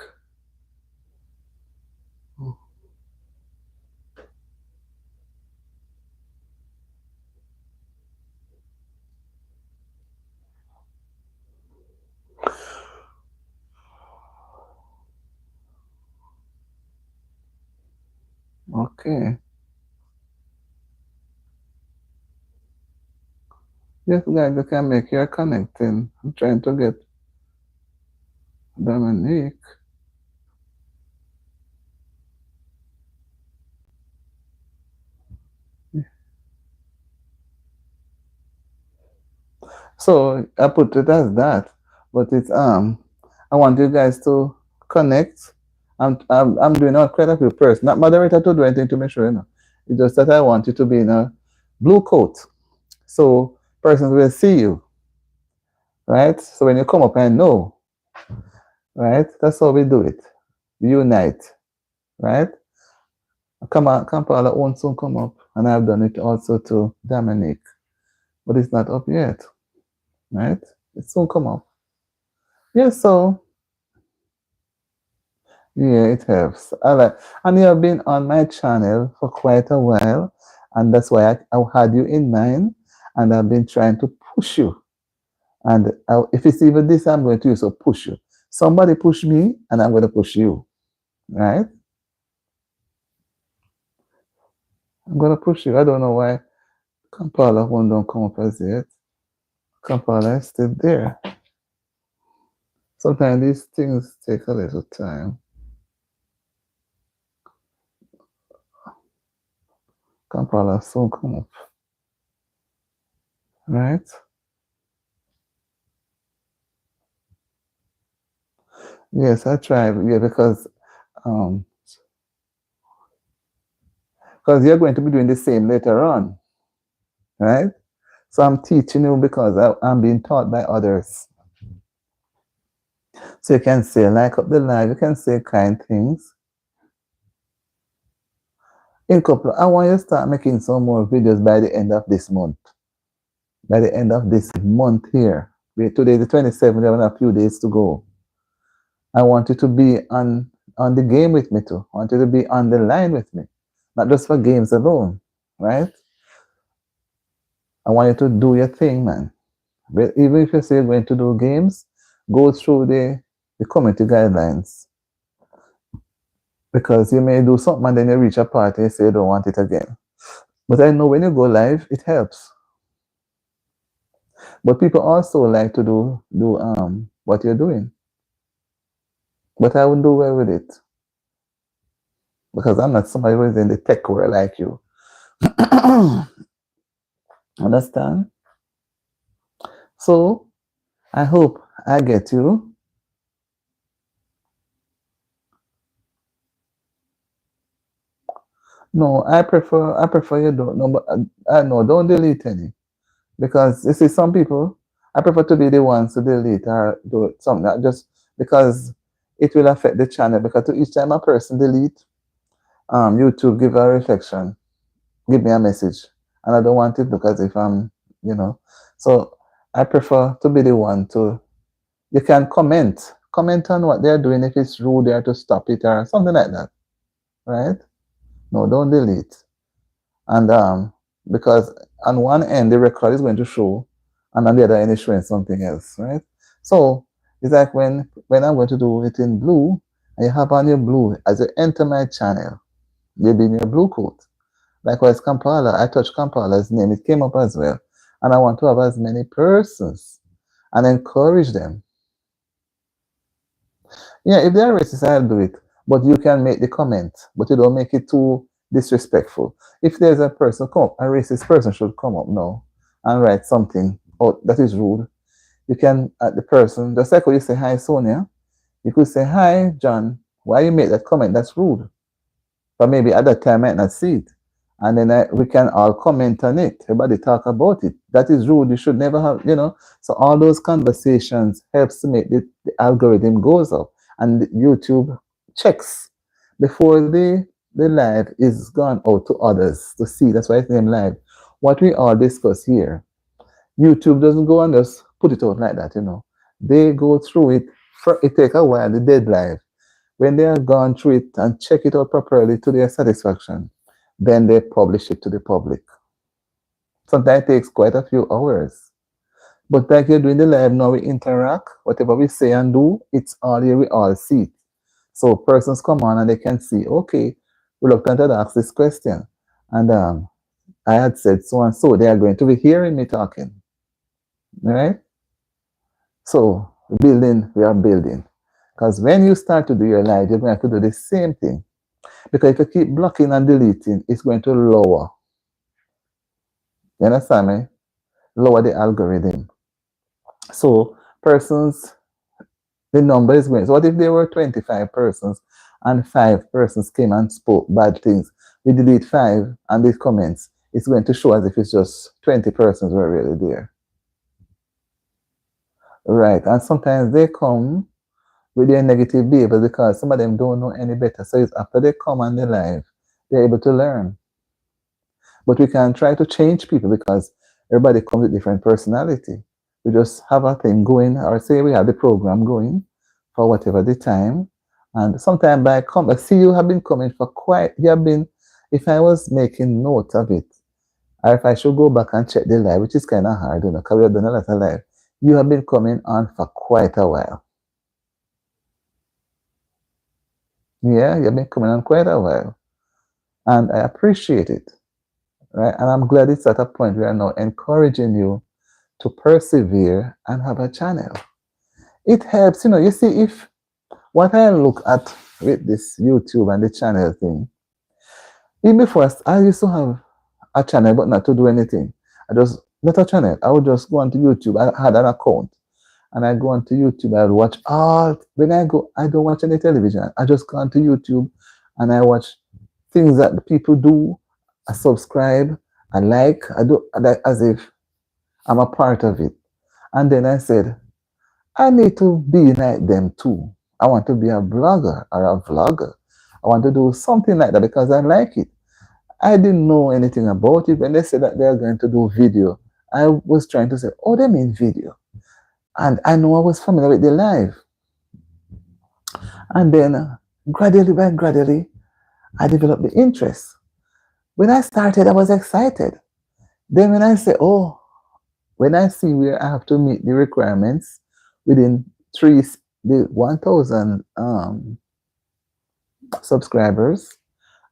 Okay. Yes, guys, you can make your connecting. I'm trying to get Dominic. So I put it as that, but it's I want you guys to connect I'm doing out quite a few persons. Not moderator to do anything to make sure, you know. It's just that I want you to be in a blue coat. So persons will see you, right? So when you come up and know, right? That's how we do it. We unite, right? Come on, Kampala won't soon come up. And I've done it also to Dominic. But it's not up yet, right? It soon come up. Yeah, so yeah, it helps. I like, and you have been on my channel for quite a while, and that's why I had you in mind, and I've been trying to push you. And if it's even this, I'm going to use a push you. Somebody push me, and I'm going to push you, right? I'm going to push you. I don't know why Kampala one don't come up as yet. Kampala is still there. Sometimes these things take a little time. Kampala soon come up, right? Yes, I tried. Yeah, because um, you're going to be doing the same later on, right? So I'm teaching you because I'm being taught by others. So you can say, like up the live, you can say kind things. In couple, I want you to start making some more videos by the end of this month. By the end of this month here. Today, the 27th, we have a few days to go. I want you to be on the game with me too. I want you to be on the line with me. Not just for games alone, right? I want you to do your thing, man. But even if you say you're going to do games, go through the community guidelines. Because you may do something and then you reach a part and you say you don't want it again. But I know when you go live, it helps. But people also like to do what you're doing. But I wouldn't do well with it. Because I'm not somebody who is in the tech world like you. Understand? So I hope I get you. No, I prefer you don't. No, but no, don't delete any. Because you see, some people, I prefer to be the ones to delete or do something, not just because it will affect the channel. Because to each time a person delete, YouTube give a reflection, give me a message, and I don't want it because if I'm, you know, so I prefer to be the one to. You can comment on what they're doing. If it's rude, they have to stop it or something like that, right? No, don't delete. And because on one end the record is going to show, and on the other end it's showing something else, right? So it's like when I'm going to do it in blue, and you have on your blue as you enter my channel, you'll be in your blue coat. Likewise, Kampala, I touched Kampala's name, it came up as well, and I want to have as many persons and encourage them. Yeah, if they are racist, I'll do it. But you can make the comment, but you don't make it too disrespectful. If there's a person come up, a racist person should come up now and write something that is rude. You can, at the person, just like when you say, hi, Sonia, you could say, hi, John, why you make that comment? That's rude. But maybe at that time I might not see it. And then we can all comment on it. Everybody talk about it. That is rude. You should never have, you know. So all those conversations helps to make the algorithm goes up. And YouTube checks before the live is gone out to others to see. That's why it's named live. What we all discuss here, YouTube doesn't go and just put it out like that, you know. They go through it. It take a while, the dead live. When they have gone through it and check it out properly to their satisfaction, then they publish it to the public. Sometimes it takes quite a few hours. But like you're doing the live now, we interact. Whatever we say and do, it's all here, we all see it. So persons come on and they can see, okay, reluctant to ask this question. And I had said so and so. They are going to be hearing me talking. Right? So building, we are building. Because when you start to do your live, you're going to have to do the same thing. Because if you keep blocking and deleting, it's going to lower. You understand me? Lower the algorithm. So persons, the number is going. So what if there were 25 persons and 5 persons came and spoke bad things, we delete 5 and the comments, it's going to show as if it's just 20 persons were really there. Right. And sometimes they come with their negative behavior because some of them don't know any better. So it's after they come on the live, they're able to learn. But we can try to change people because everybody comes with different personality. We just have a thing going, or say we have the program going for whatever the time. And sometimes I see you have been coming for quite, you have been, if I was making note of it, or if I should go back and check the live, which is kind of hard, because we have done a lot of live, you have been coming on for quite a while. Yeah, you've been coming on quite a while. And I appreciate it. Right? And I'm glad it's at a point where I'm now encouraging you to persevere and have a channel. It helps, you see, if what I look at with this YouTube and the channel thing, even before I used to have a channel but not to do anything. Not a channel. I would just go onto YouTube. I had an account. And I go onto YouTube, I watch when I don't watch any television. I just go onto YouTube and I watch things that the people do. I subscribe, I like as if I'm a part of it. And then I said, I need to be like them too. I want to be a blogger or a vlogger. I want to do something like that because I like it. I didn't know anything about it. When they said that they're going to do video, I was trying to say, oh, they mean video. And I know I was familiar with the live. And then gradually, I developed the interest. When I started, I was excited. Then when I say, when I see where I have to meet the requirements within the 1,000 subscribers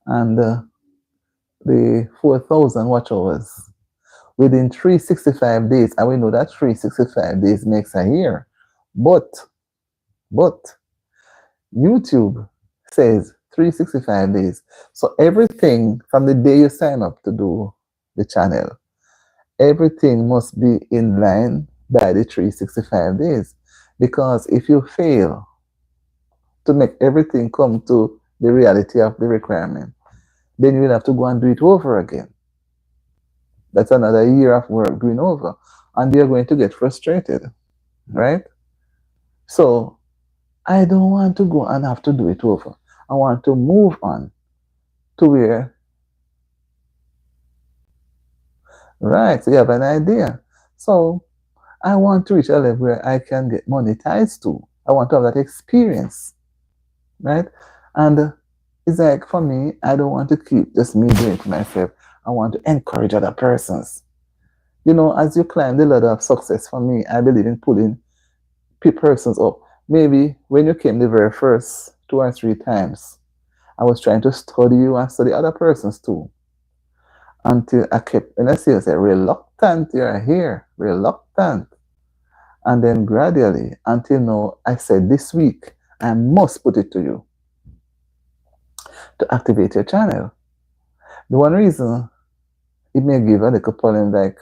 and the 4,000 watch hours within 365 days, and we know that 365 days makes a year. But YouTube says 365 days. So everything from the day you sign up to do the channel, everything must be in line by the 365 days. Because if you fail to make everything come to the reality of the requirement, then you will have to go and do it over again. That's another year of work doing over. And you're going to get frustrated, right? So I don't want to go and have to do it over. I want to move on to where, right, so you have an idea. So I want to reach a level where I can get monetized too. I want to have that experience, right? And it's like, for me, I don't want to keep just me doing it myself. I want to encourage other persons. As you climb the ladder of success, for me, I believe in pulling persons up. Maybe when you came the very first 2 or 3 times, I was trying to study you and study other persons too. Until I kept, and I say, reluctant, you're here, reluctant. And then gradually, until now, I said this week, I must put it to you to activate your channel. The one reason it may give a little problem, like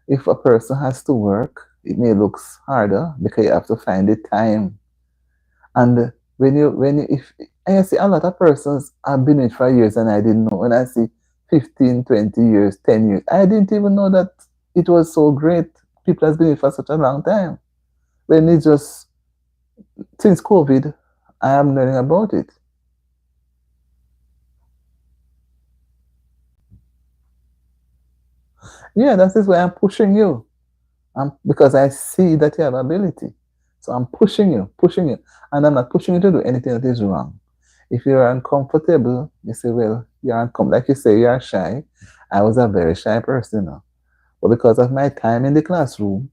if a person has to work, it may look harder because you have to find the time. And if I see a lot of persons have been in it for years and I didn't know. When I see 15, 20 years, 10 years, I didn't even know that it was so great. People has been in it for such a long time. When it's just since COVID, I am learning about it. Yeah, that is why I'm pushing you. Because I see that you have ability. So I'm pushing you. And I'm not pushing you to do anything that is wrong. If you're uncomfortable, you say, well, you're uncomfortable. Like you say, you're shy. I was a very shy person. But because of my time in the classroom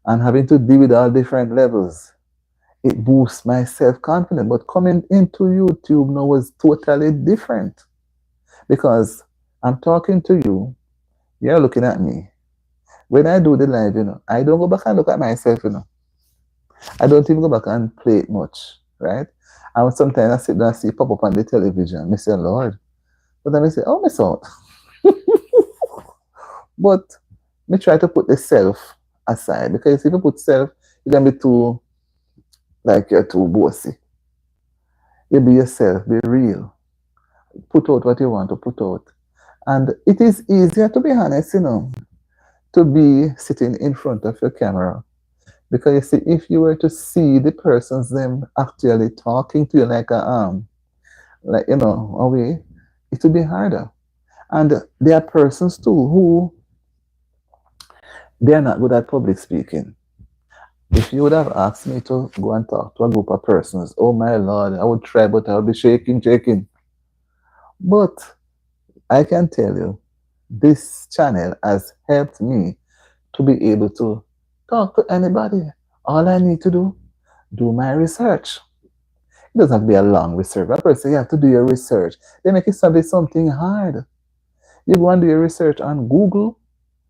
and having to deal with all different levels, it boosts my self-confidence. But coming into YouTube now was totally different. Because I'm talking to you, you're looking at me. When I do the live, I don't go back and look at myself, I don't even go back and play it much, right? And sometimes I sit down and see it pop up on the television. I say, Lord. But then I say, oh, my son. But me try to put the self aside. Because if you put self, you can be too, like you're too bossy. You be yourself, be real, put out what you want to put out. And it is easier, to be honest, to be sitting in front of your camera. Because you see, if you were to see the persons them actually talking to you like like a way, it would be harder. And there are persons too who they are not good at public speaking. If you would have asked me to go and talk to a group of persons, oh my lord, I would try, but I would be shaking, shaking. But I can tell you, this channel has helped me to be able to talk to anybody. All I need to do my research. It doesn't have to be a long research. But person, you have to do your research. They make it sound like something hard. You go and do your research on Google,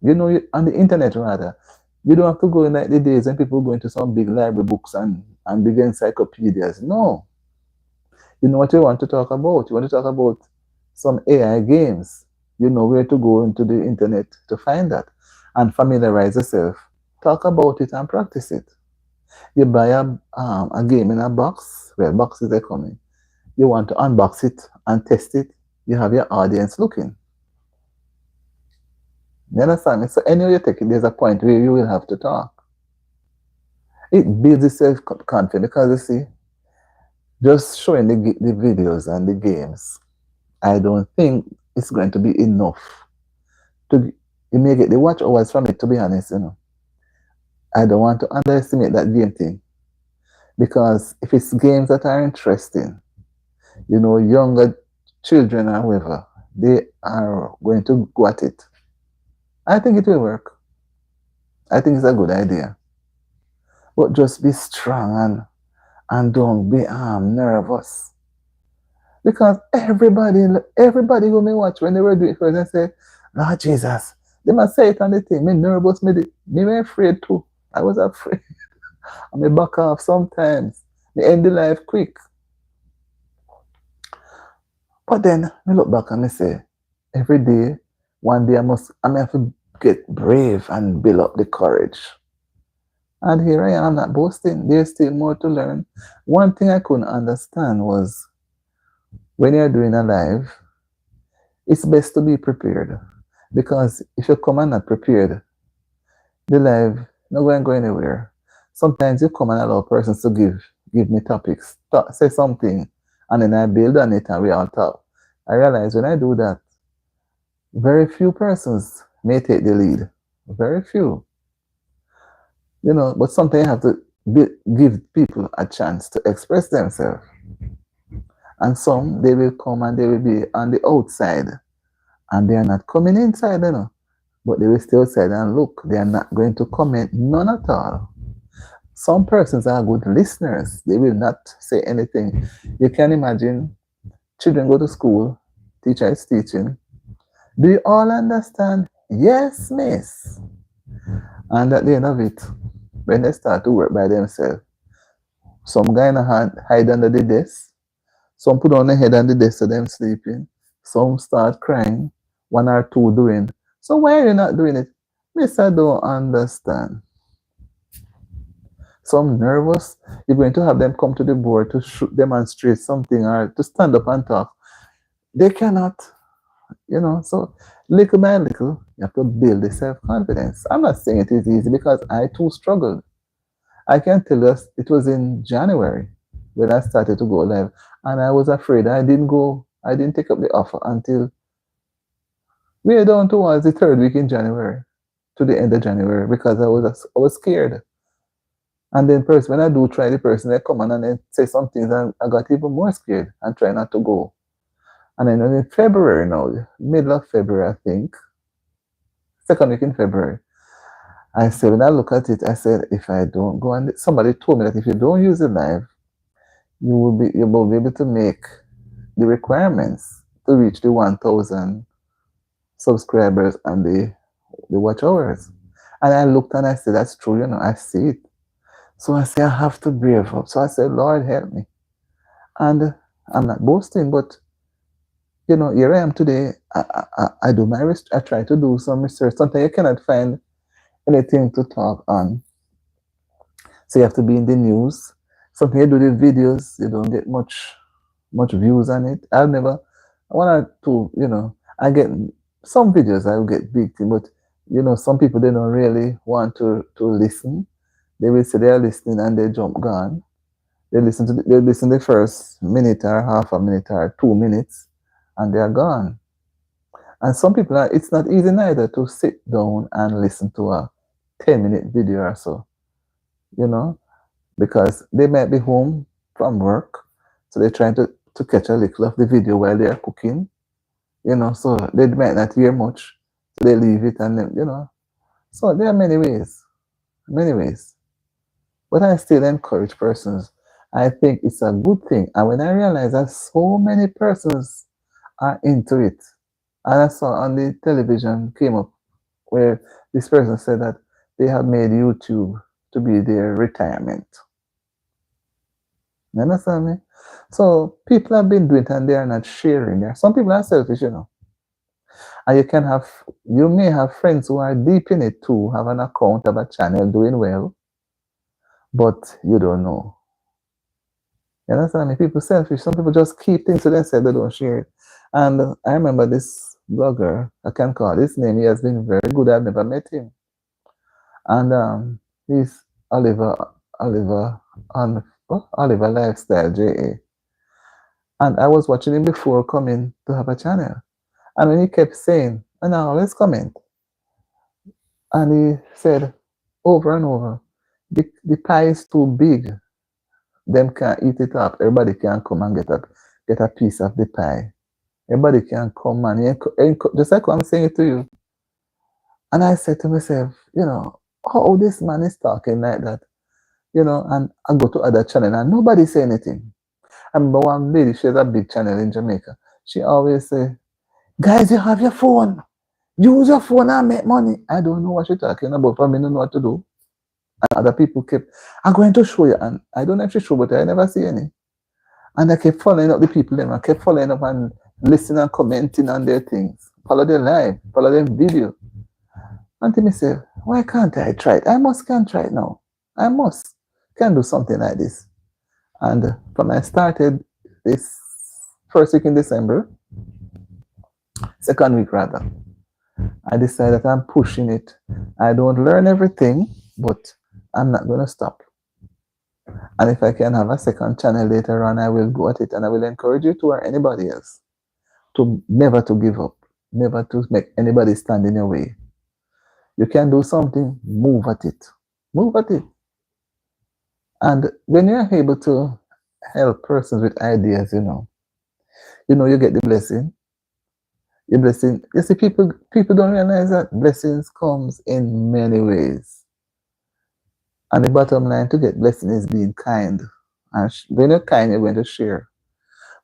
on the internet rather. You don't have to go in like the days when people go into some big library books and big encyclopedias. No. You know what you want to talk about. You want to talk about some AI games. You know where to go into the internet to find that and familiarize yourself. Talk about it and practice it. You buy a game in a box. Well, boxes are coming. You want to unbox it and test it. You have your audience looking. You understand me? So anyway you take it, there's a point where you will have to talk. It builds the self-confidence because you see, just showing the videos and the games, I don't think it's going to be enough. You may get the watch hours from it, to be honest, I don't want to underestimate that game thing. Because if it's games that are interesting, younger children or whoever, they are going to go at it. I think it will work. I think it's a good idea. But just be strong and don't be nervous. Because everybody who me watch when they were doing it first, they say, Lord Jesus, they must say it on the thing. Me nervous, me were afraid too. I was afraid. I may back off sometimes. Me end the life quick. But then me look back and me say, every day, one day I may have to get brave and build up the courage. And here I am, I'm not boasting. There's still more to learn. One thing I couldn't understand was when you're doing a live, it's best to be prepared. Because if you come and not prepared, the live not going to go anywhere. Sometimes you come and allow persons to give me topics, say something, and then I build on it and we all talk. I realize when I do that, very few persons may take the lead. Very few. But sometimes you have to give people a chance to express themselves. And some, they will come and they will be on the outside. And they are not coming inside, but they will stay outside and look. They are not going to comment, none at all. Some persons are good listeners. They will not say anything. You can imagine children go to school, teacher is teaching. Do you all understand? Yes, miss. And at the end of it, when they start to work by themselves, some guy in a hand hide under the desk. Some put on their head on the desk so them sleeping. Some start crying. One or two doing. So why are you not doing it? Miss, I don't understand. Some nervous. You're going to have them come to the board to demonstrate something or to stand up and talk. They cannot. So little by little, you have to build the self-confidence. I'm not saying it is easy because I too struggled. I can tell you it was in January when I started to go live, and I was afraid. I didn't take up the offer until we are down towards the third week in January, to the end of January, because I was scared. And then when I do try the person, they come on and they say some things, and I got even more scared and try not to go. And then in February now, middle of February, I think, second week in February, I said, when I look at it, I said, if I don't go, and somebody told me that if you don't use it live, you will be able to make the requirements to reach the 1,000 subscribers and the watch hours. And I looked and I said, that's true, I see it. So I said, I have to brave up. So I said, Lord, help me. And I'm not boasting, but here I am today. I do my research. I try to do some research. Sometimes you cannot find anything to talk on. So you have to be in the news. Sometimes you do the videos, you don't get much much views on it. I'll never, one or two, I get some videos, I'll get big thing, but some people, they don't really want to listen. They will say they are listening and they jump gone. They listen the first minute or half a minute or 2 minutes and they are gone. And some people are, it's not easy neither to sit down and listen to a 10-minute video or so, you know, because they might be home from work. So they're trying to catch a little of the video while they're cooking, so they might not hear much. So they leave it and then. So there are many ways, many ways. But I still encourage persons. I think it's a good thing. And when I realize that so many persons are into it, and I saw on the television came up where this person said that they have made YouTube to be their retirement. You understand me? So people have been doing it and they are not sharing. There. Some people are selfish, And you may have friends who are deep in it too, have an account, have a channel doing well, but you don't know. You understand me? People selfish. Some people just keep things to themselves, they don't share it. And I remember this blogger, I can call his name, he has been very good. I've never met him. And he's Oliver Lifestyle JA. And I was watching him before coming to have a channel. And when he kept saying, and now let's comment. And he said over and over, the pie is too big. Them can't eat it up. Everybody can come and get a piece of the pie. Everybody can come and just like I'm saying it to you. And I said to myself, how this man is talking like that, and I go to other channel and nobody say anything. I remember one lady, she has a big channel in Jamaica. She always say, guys, you have your phone. Use your phone and make money. I don't know what she's talking about, but I don't know what to do. And other people kept, I'm going to show you. And I don't actually show, but I never see any. And I kept following up the people, and I kept following up and listening and commenting on their things. Follow their live, follow their video. And to myself, why can't I try it? Can try it now. I can do something like this. And from I started this first week in December, second week rather, I decided that I'm pushing it. I don't learn everything, but I'm not going to stop. And if I can have a second channel later on, I will go at it, and I will encourage you to, or anybody else, to never to give up, never to make anybody stand in your way. You can do something, move at it. Move at it. And when you're able to help persons with ideas, you get the blessing. Your blessing. You see, people don't realize that blessings comes in many ways. And the bottom line to get blessing is being kind. And when you're kind, you're going to share.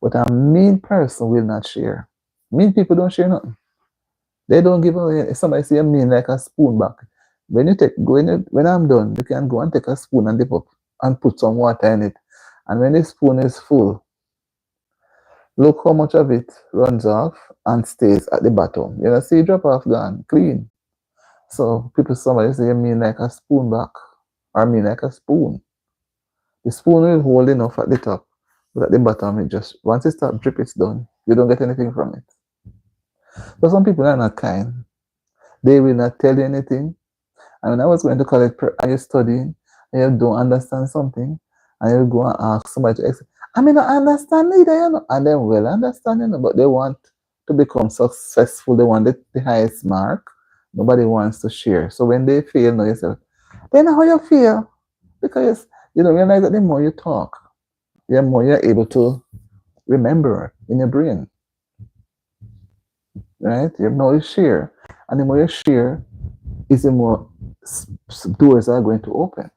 But a mean person will not share. Mean people don't share nothing. They don't give away. If somebody say mean like a spoon back, when I'm done, you can go and take a spoon and dip up and put some water in it. And when the spoon is full, look how much of it runs off and stays at the bottom. See drop off gone, clean. So somebody say mean like a spoon back, or mean like a spoon. The spoon will hold enough at the top, but at the bottom it just, once it starts drip, it's done. You don't get anything from it. So some people are not kind. They will not tell you anything. And when I was going to college, are you studying and you don't understand something, and you go and ask somebody to explain, I mean, I understand either, and they will understand, but they want to become successful. They want the highest mark. Nobody wants to share. So when they fail, know yourself, they know how you feel, because you don't realize that the more you talk, the more you're able to remember in your brain. Right? The more you share, and the more you share, is the more doors are going to open.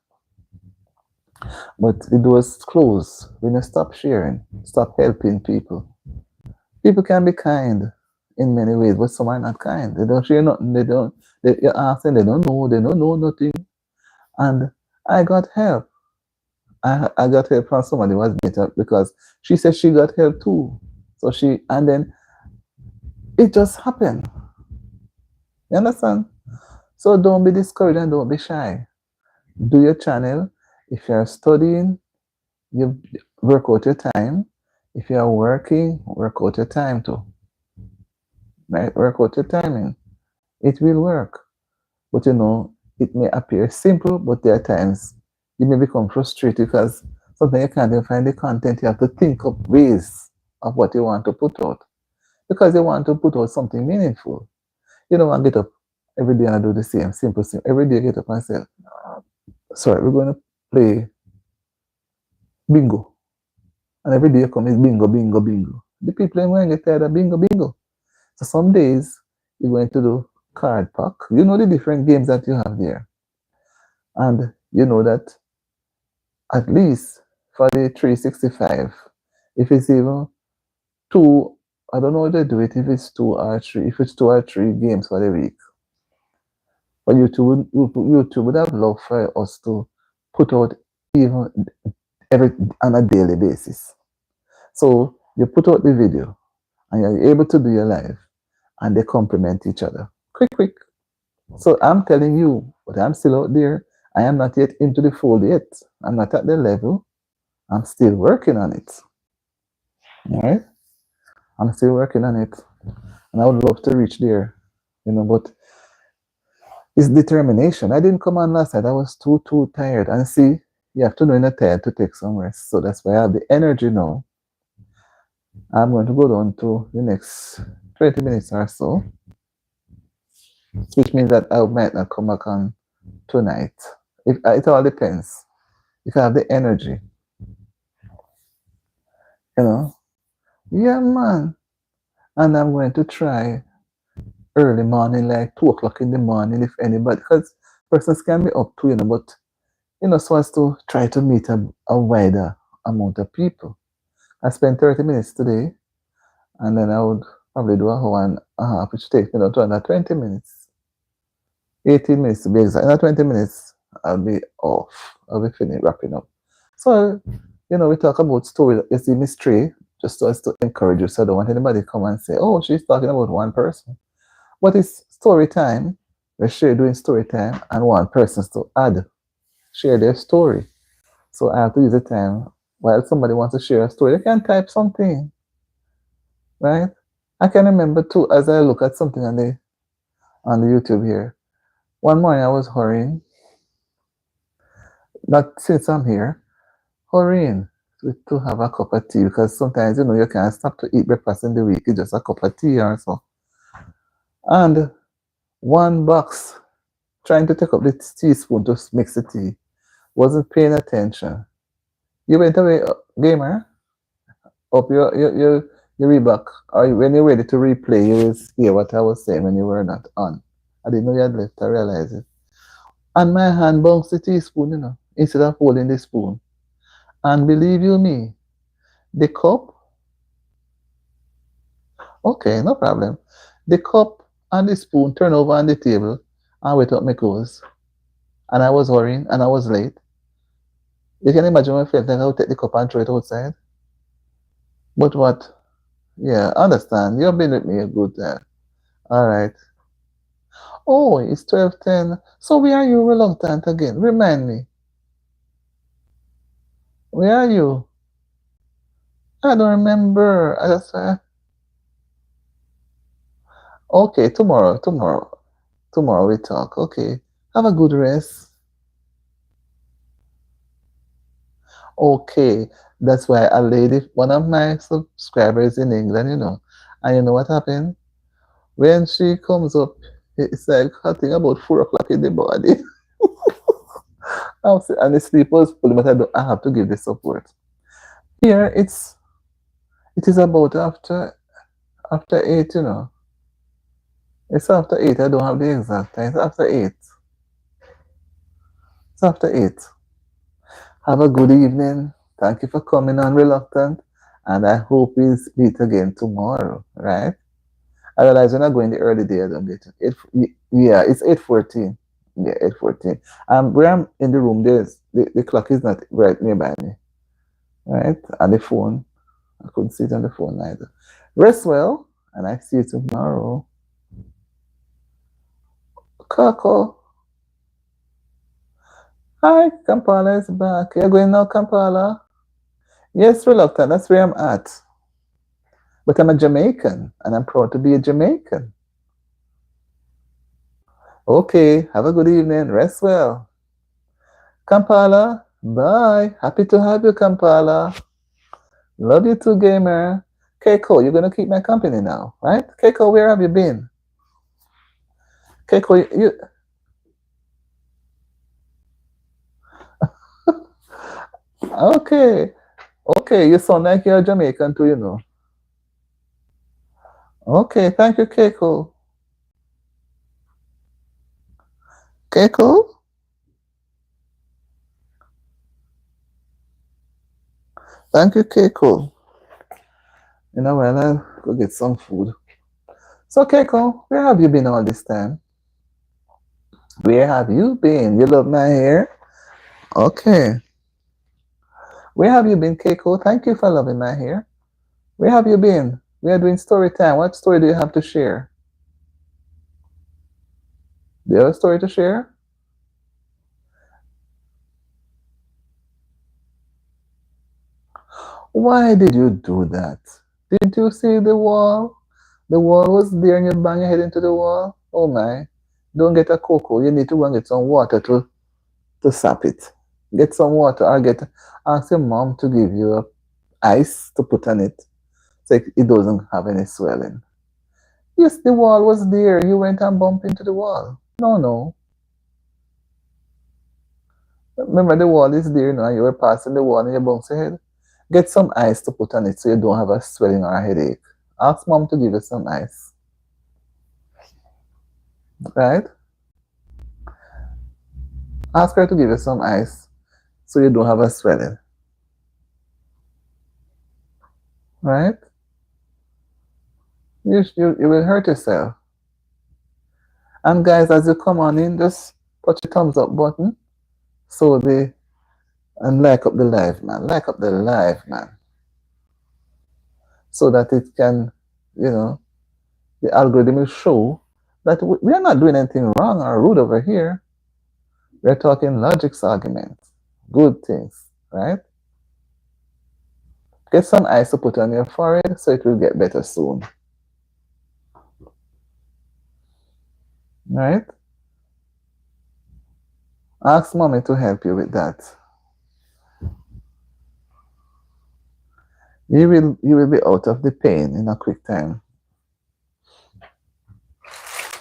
But the doors close when you stop sharing, stop helping people. People can be kind in many ways, but some are not kind. They don't share nothing. You ask them, they don't know nothing. And I got help. I got help from somebody who was better, because she said she got help too. So and then it just happened. You understand? So don't be discouraged and don't be shy. Do your channel. If you're studying, you work out your time. If you are working, work out your time too. Right? Work out your timing. It will work. But it may appear simple, but there are times you may become frustrated because sometimes you can't even find the content. You have to think of ways of what you want to put out because you want to put out something meaningful. You don't want to get up every day and do the same, simple thing. Every day get up and say, sorry, we're going to play bingo. And every day you come is bingo, bingo, bingo. The people are going to get tired of bingo, bingo. So some days you're going to do card pack. You know the different games that you have there. And you know that at least for the 365, if it's even two, I don't know how they do it, if it's two or three, if it's two or three games for the week. But YouTube would have loved for us to put out even every on a daily basis. So you put out the video and you're able to do your live and they complement each other. Quick, quick. So I'm telling you, but I'm still out there. I am not yet into the fold yet. I'm not at the level. I'm still working on it. All right? I'm still working on it. And I would love to reach there. But it's determination. I didn't come on last night. I was too tired. And see, you have to know you're tired to take some rest. So that's why I have the energy now. I'm going to go down to the next 20 minutes or so, which means that I might not come back on tonight. It all depends. If I have the energy, yeah, man. And I'm going to try early morning, like 2 o'clock in the morning, if anybody, because persons can be up to, but, so as to try to meet a wider amount of people. I spent 30 minutes today, and then I would probably do a hour and a half, which takes me down to another 20 minutes. 18 minutes to be exact. Another 20 minutes, I'll be off. I'll be finished wrapping up. So, we talk about story. You see mystery, just so as to encourage you. So I don't want anybody to come and say, oh, she's talking about one person. But it's story time. We're doing story time, and one person to share their story. So I have to use the time while somebody wants to share a story. They can type something, right? I can remember too, as I look at something on the YouTube here. One morning I was hurrying, not since I'm here, hurrying to have a cup of tea because sometimes you can't stop to eat breakfast in the week. It's just a cup of tea or so. And one box trying to take up the teaspoon to mix the tea, wasn't paying attention. You went away, gamer. Up your Reebok. Or when you're ready to replay, you will hear what I was saying when you were not on. I didn't know you had left. I realized it. And my hand bounced the teaspoon, instead of holding the spoon. And believe you me, the cup. Okay, no problem. The cup and the spoon turned over on the table and went up my clothes. And I was hurrying and I was late. You can imagine when I felt like I would take the cup and throw it outside. But what? Yeah, understand. You've been with me a good time. All right. Oh, it's 12:10. So where are you reluctant again? Remind me. Where are you? I don't remember. I just okay, tomorrow we talk. Okay. Have a good rest. Okay. That's why a lady, one of my subscribers in England, and you know what happened? When she comes up, it's like I think about 4 o'clock in the morning. And the sleep was full, but I have to give the support. Here it is about after 8. It's after 8. I don't have the exact time. It's after 8. It's after 8. Have a good evening. Thank you for coming on Reluctant. And I hope we meet again tomorrow, right? I realize when I go in the early day, I don't get it. Yeah, it's 8:14. Yeah, 8:14. Where I'm in the room, the clock is not right nearby me. Right? And the phone, I couldn't see it on the phone either. Rest well, and I see you tomorrow. Coco. Hi, Kampala is back. You're going now, Kampala? Yes, reluctant. That's where I'm at. But I'm a Jamaican, and I'm proud to be a Jamaican. Okay, have a good evening. Rest well. Kampala, bye. Happy to have you, Kampala. Love you too, gamer. Keiko, you're gonna keep my company now, right? Keiko, where have you been? Keiko, you okay. Okay, you sound like you're Jamaican too, you know. Okay, thank you, Keiko. Keiko? Thank you, Keiko. You know what? I'll go get some food. So, Keiko, where have you been all this time? Where have you been? You love my hair? Okay. Where have you been, Keiko? Thank you for loving my hair. Where have you been? We are doing story time. What story do you have to share? Do you have a story to share? Why did you do that? Didn't you see the wall? The wall was there and you bang your head into the wall? Oh my. Don't get a cocoa. You need to go and get some water to sap it. Get some water or ask your mom to give you a ice to put on it so it doesn't have any swelling. Yes, the wall was there. You went and bumped into the wall. No, no. Remember the wall is there now. You were passing the wall and you bumped your head. Get some ice to put on it so you don't have a swelling or a headache. Ask mom to give you some ice. Right? Ask her to give you some ice so you don't have a swelling. Right? You will hurt yourself. And guys, as you come on in, just touch the thumbs up button so and like up the live, man. Like up the live, man. So that it can, you know, the algorithm will show that we are not doing anything wrong or rude over here. We're talking logics arguments, good things, right? Get some ice to put on your forehead so it will get better soon. Right? Ask mommy to help you with that. You will be out of the pain in a quick time.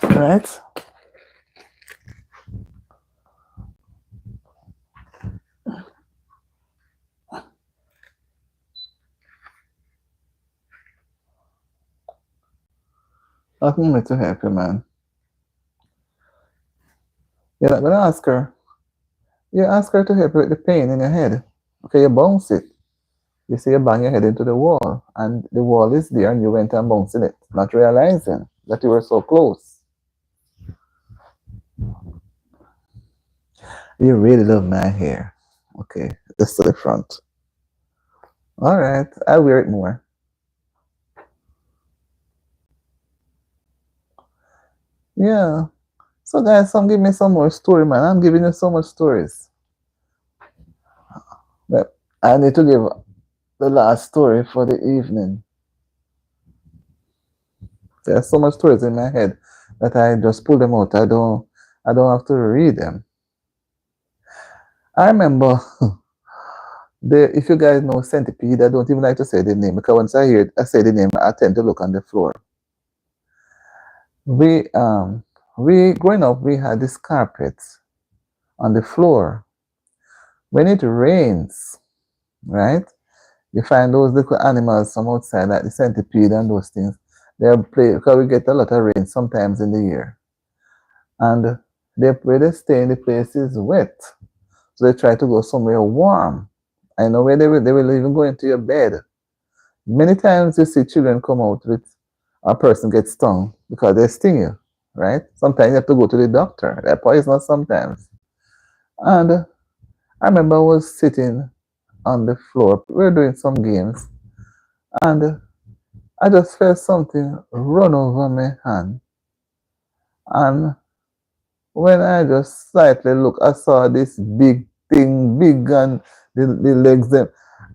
Right? Ask mommy to help you, man. You're not gonna ask her. You ask her to help you with the pain in your head. Okay, you bounce it. You see, you bang your head into the wall, and the wall is there, and you went and bouncing it, not realizing that you were so close. You really love my hair. Okay, just to the front. All right, I'll wear it more. Yeah. So guys, give me some more story, man. I'm giving you so much stories. But I need to give the last story for the evening. There's so much stories in my head that I just pull them out. I don't have to read them. I remember if you guys know Centipede, I don't even like to say the name because once I say the name, I tend to look on the floor. We growing up, we had this carpet on the floor. When it rains, right? You find those little animals from outside, like the centipede and those things. They'll play because we get a lot of rain sometimes in the year. And where they stay in the place is wet. So they try to go somewhere warm. I know where they will even go into your bed. Many times you see children come out with a person gets stung because they sting you, right? Sometimes you have to go to the doctor. They're poisonous sometimes. And I remember I was sitting on the floor. We were doing some games. And I just felt something run over my hand. And when I just slightly looked, I saw this big thing, big and the legs them.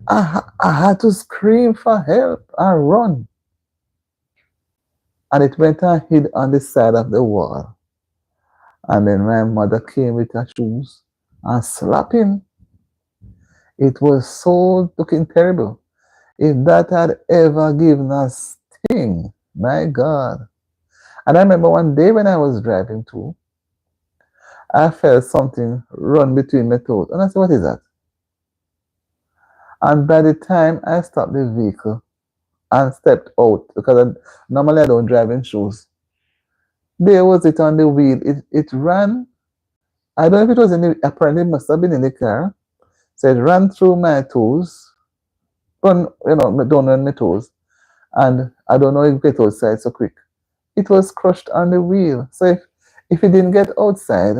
I had to scream for help and run. And it went and hid on the side of the wall. And then my mother came with her shoes and slapped him. It was so looking terrible. If that had ever given us sting, my God. And I remember one day when I was driving too, I felt something run between my toes. And I said, what is that? And by the time I stopped the vehicle and stepped out, because normally I don't drive in shoes, there was it on the wheel. It ran. I don't know if it was in the, apparently it must have been in the car. So it ran through my toes. Run, don't run my toes. And I don't know if it get outside so quick. It was crushed on the wheel. So if it didn't get outside,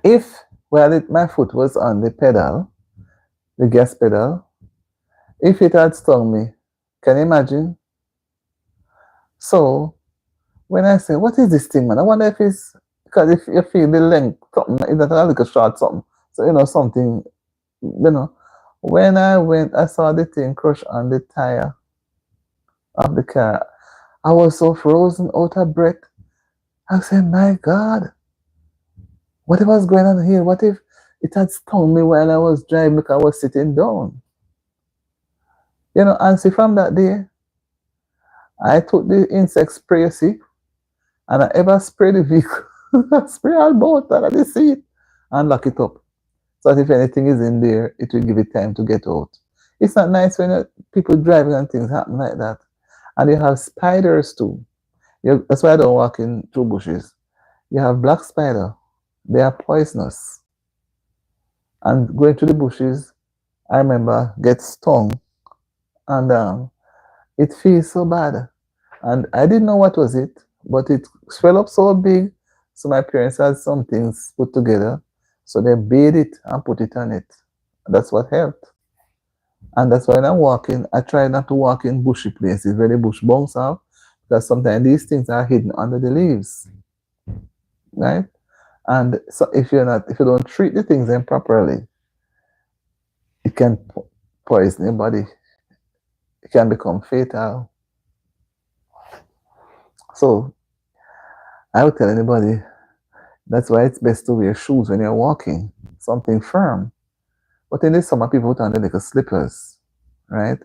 if my foot was on the pedal, the gas pedal, if it had stung me, can you imagine? So when I say, what is this thing, man? I wonder if it's because if you feel the length, something is that a little short something. So something, when I went, I saw the thing crush on the tire of the car. I was so frozen, out of breath. I said, my God, what was going on here? What if it had stung me while I was driving because I was sitting down? And see, from that day, I took the insect spray, you see, and I ever spray the vehicle. I spray all about that, I see it, and lock it up. So that if anything is in there, it will give it time to get out. It's not nice when people driving and things happen like that. And you have spiders too. That's why I don't walk in through bushes. You have black spider. They are poisonous. And going through the bushes, I remember get stung, and it feels so bad. And I didn't know what was it, but it swelled up so big. So my parents had some things put together. So they bathed it and put it on it. That's what helped. And that's why when I'm walking, I try not to walk in bushy places where the bush bounce off, because sometimes these things are hidden under the leaves. Right? And so if you don't treat the things then properly, it can poison your body. It can become fatal. So I would tell anybody, that's why it's best to wear shoes when you're walking, something firm. But in the summer, people put on the little slippers, right?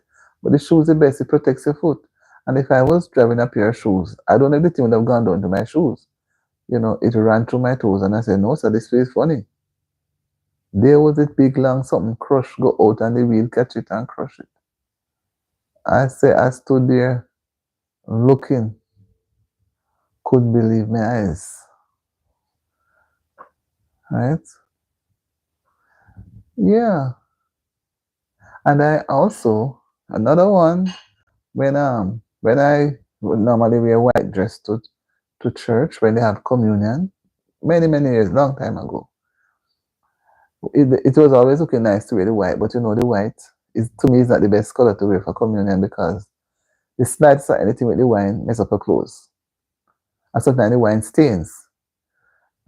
But the shoes, the best, it protects your foot. And if I was driving a pair of shoes, I don't know if the thing would have gone down to my shoes. It ran through my toes, and I said, no, sir, this feels funny. There was a big, long something crush, go out, and the wheel catch it and crush it. I stood there looking, couldn't believe my eyes. Right? Yeah. And I also, another one, when I would normally wear white dress to church when they have communion, many, many years, long time ago. It was always looking nice to wear the white, but the white to me is not the best color to wear for communion, because the slides or anything with the wine mess up your clothes. And sometimes the wine stains.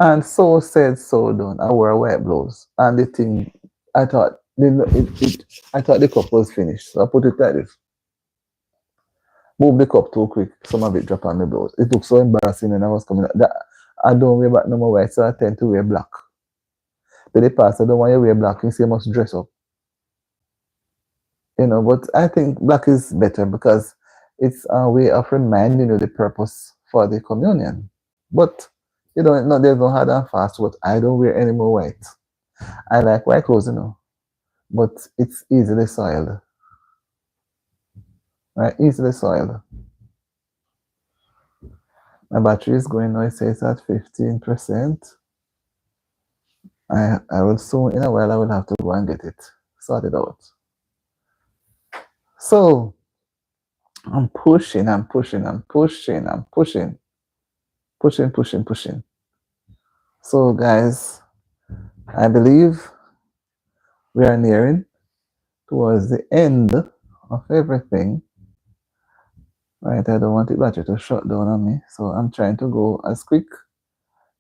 And so said, so done. I wore a white blouse, and the thing, I thought the cup was finished, so I put it like this. Move the cup too quick, some of it dropped on the blouse. It looked so embarrassing when I was coming out. I don't wear back no more white, so I tend to wear black. But the pastor don't want you to wear black, you say you must dress up. But I think black is better because it's a way of reminding you the purpose for the communion. But there's no hard and fast, but I don't wear any more white. I like white clothes, but it's easily soiled. Right? Easily soiled. My battery is going now, it says at 15%. I will soon, in a while, I will have to go and get it sorted out. So, I'm pushing. Pushing. So, guys, I believe we are nearing towards the end of everything. Right, I don't want the battery to shut down on me, so I'm trying to go as quick.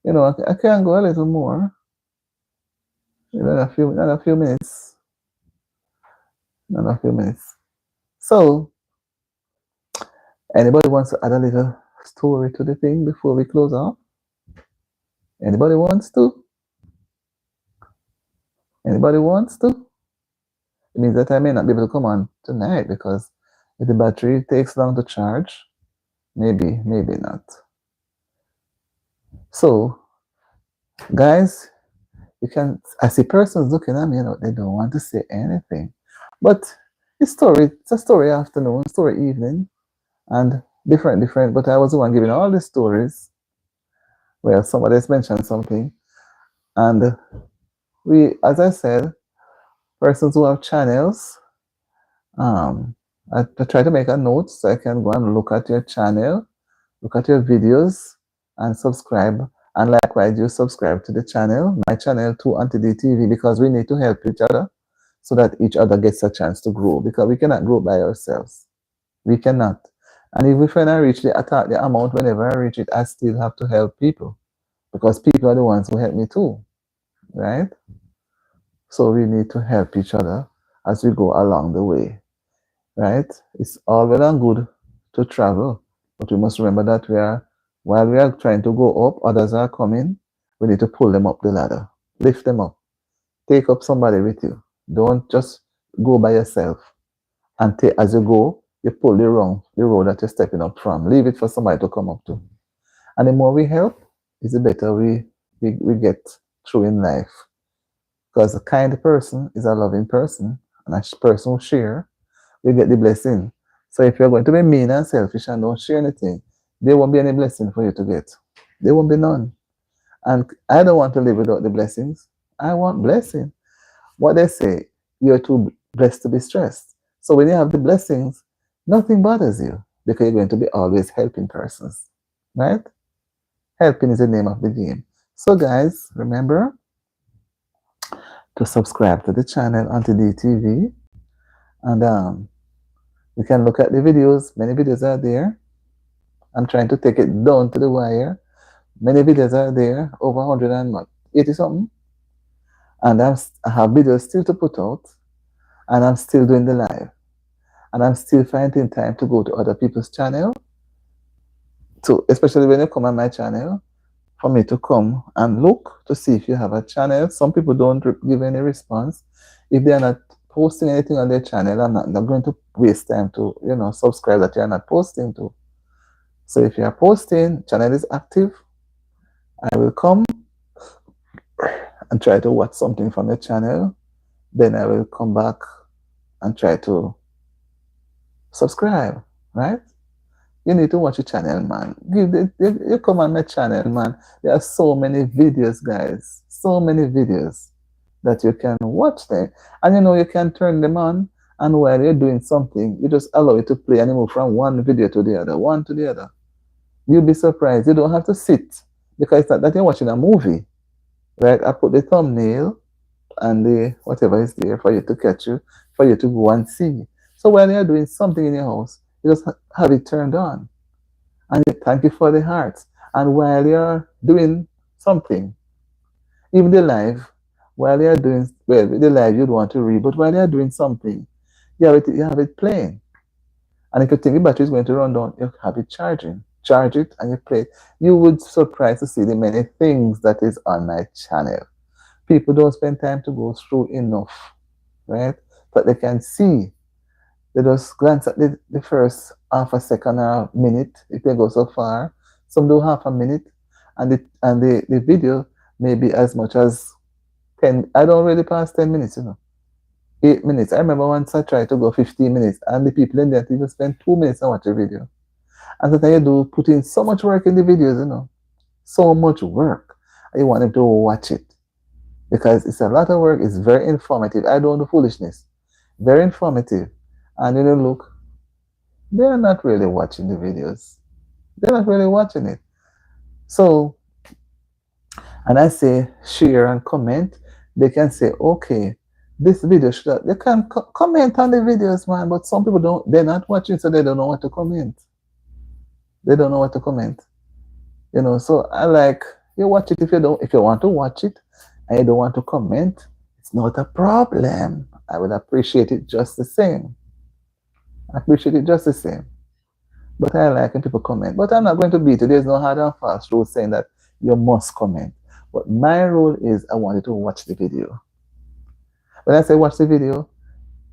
I can go a little more. Another few minutes. Another few minutes. So, anybody wants to add a little story to the thing before we close off? Anybody wants to? Anybody wants to? It means that I may not be able to come on tonight because if the battery takes long to charge, maybe not. So, guys, you can, I see persons looking at me, they don't want to say anything. But it's a story afternoon, story evening, and different. But I was the one giving all the stories. Well, somebody has mentioned something. And we, as I said, persons who have channels, I try to make a note so I can go and look at your channel, look at your videos, and subscribe. And likewise, you subscribe to the channel, my channel too, Auntie D TV, because we need to help each other so that each other gets a chance to grow, because we cannot grow by ourselves. We cannot. And if when I reach the amount, whenever I reach it, I still have to help people, because people are the ones who help me too, right? So we need to help each other as we go along the way, right? It's all well and good to travel, but we must remember that while we are trying to go up, others are coming. We need to pull them up the ladder, lift them up, take up somebody with you. Don't just go by yourself. And as you go, you pull the road that you're stepping up from. Leave it for somebody to come up to. And the more we help, is the better we get through in life. Because a kind person is a loving person, and a person who share, we get the blessing. So if you're going to be mean and selfish and don't share anything, there won't be any blessing for you to get. There won't be none. And I don't want to live without the blessings. I want blessing. What they say, you're too blessed to be stressed. So when you have the blessings, nothing bothers you because you're going to be always helping persons, right? Helping is the name of the game. So guys, remember to subscribe to the channel Auntie D TV, and you can look at the videos. Many videos are there. I'm trying to take it down to the wire. Many videos are there, over 180 something. And I have videos still to put out, and I'm still doing the live. And I'm still finding time to go to other people's channel, especially when you come on my channel, for me to come and look to see if you have a channel. Some people don't give any response. If they are not posting anything on their channel, I'm not going to waste time to, subscribe that you are not posting to. So if you are posting, channel is active, I will come and try to watch something from the channel. Then I will come back and try to subscribe, right? You need to watch your channel, man. You come on my channel, man. There are so many videos, guys. So many videos that you can watch there. And you can turn them on, and while you're doing something, you just allow it to play and you move from one video to the other, one to the other. You'll be surprised. You don't have to sit, because it's not that you're watching a movie, right? I put the thumbnail and the whatever is there for you to catch you, for you to go and see. So while you're doing something in your house, you just have it turned on. And you thank you for the hearts. And while you're doing something, even the live, while you're doing, well, the live you'd want to read, but while you're doing something, you have it playing. And if you think the battery is going to run down, you have it charging. Charge it and you play it. You would be surprised to see the many things that is on my channel. People don't spend time to go through enough, right? But they can see. They just glance at the first half a second or a minute, if they go so far. Some do half a minute, and the video may be as much as 10. I don't really pass 10 minutes, 8 minutes. I remember once I tried to go 15 minutes, and the people in there even spend 2 minutes and watch a video. And sometimes you do put in so much work in the videos, so much work. You want them to watch it, because it's a lot of work. It's very informative. I don't do foolishness. Very informative. And look, they're not really watching the videos. They're not really watching it. So, and I say share and comment. They can say, okay, this video they can comment on the videos, man. But some people they're not watching, so they don't know what to comment. They don't know what to comment. So I like, you watch it if you want to watch it and you don't want to comment. It's not a problem. I would appreciate it just the same. I appreciate it just the same. But I like when people comment. But I'm not going to beat it. There's no hard and fast rule saying that you must comment. But my rule is I want you to watch the video. When I say watch the video,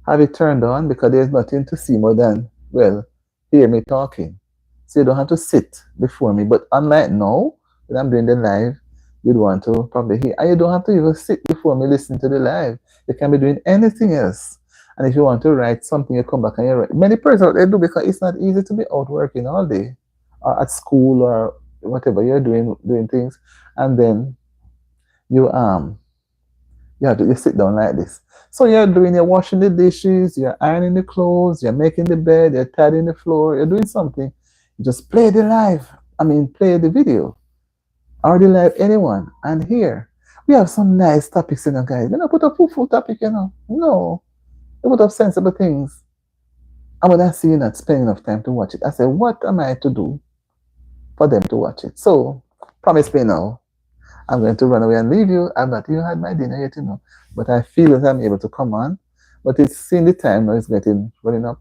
have it turned on because there's nothing to see more than, well, hear me talking. So you don't have to sit before me. But unlike now, when I'm doing the live, you'd want to probably hear. And you don't have to even sit before me listening to the live. You can be doing anything else. And if you want to write something, you come back and you write. Many persons out there do because it's not easy to be out working all day or at school or whatever you're doing things. And then you you sit down like this. So you're washing the dishes, you're ironing the clothes, you're making the bed, you're tidying the floor, you're doing something. You just play the live. Play the video or the live anyone. And here we have some nice topics, guys. We don't put a full topic, No, we put up sensible things. And when I see you not spending enough time to watch it, I say, what am I to do for them to watch it? So promise me now. I'm going to run away and leave you. I've not even had my dinner yet, But I feel that I'm able to come on. But it's seeing the time now, it's running up.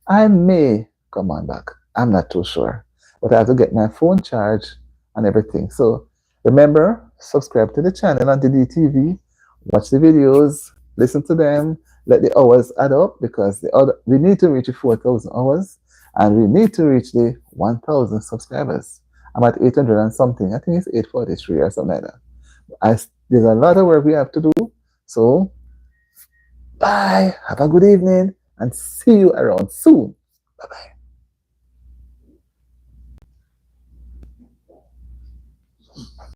I may come on back. I'm not too sure. But I have to get my phone charged and everything. So remember, subscribe to the channel, Auntie D TV. Watch the videos, listen to them, let the hours add up because we need to reach the 4,000 hours and we need to reach the 1,000 subscribers. I'm at 800 and something. I think it's 843 or something like that. There's a lot of work we have to do. So, bye. Have a good evening and see you around soon. Bye-bye.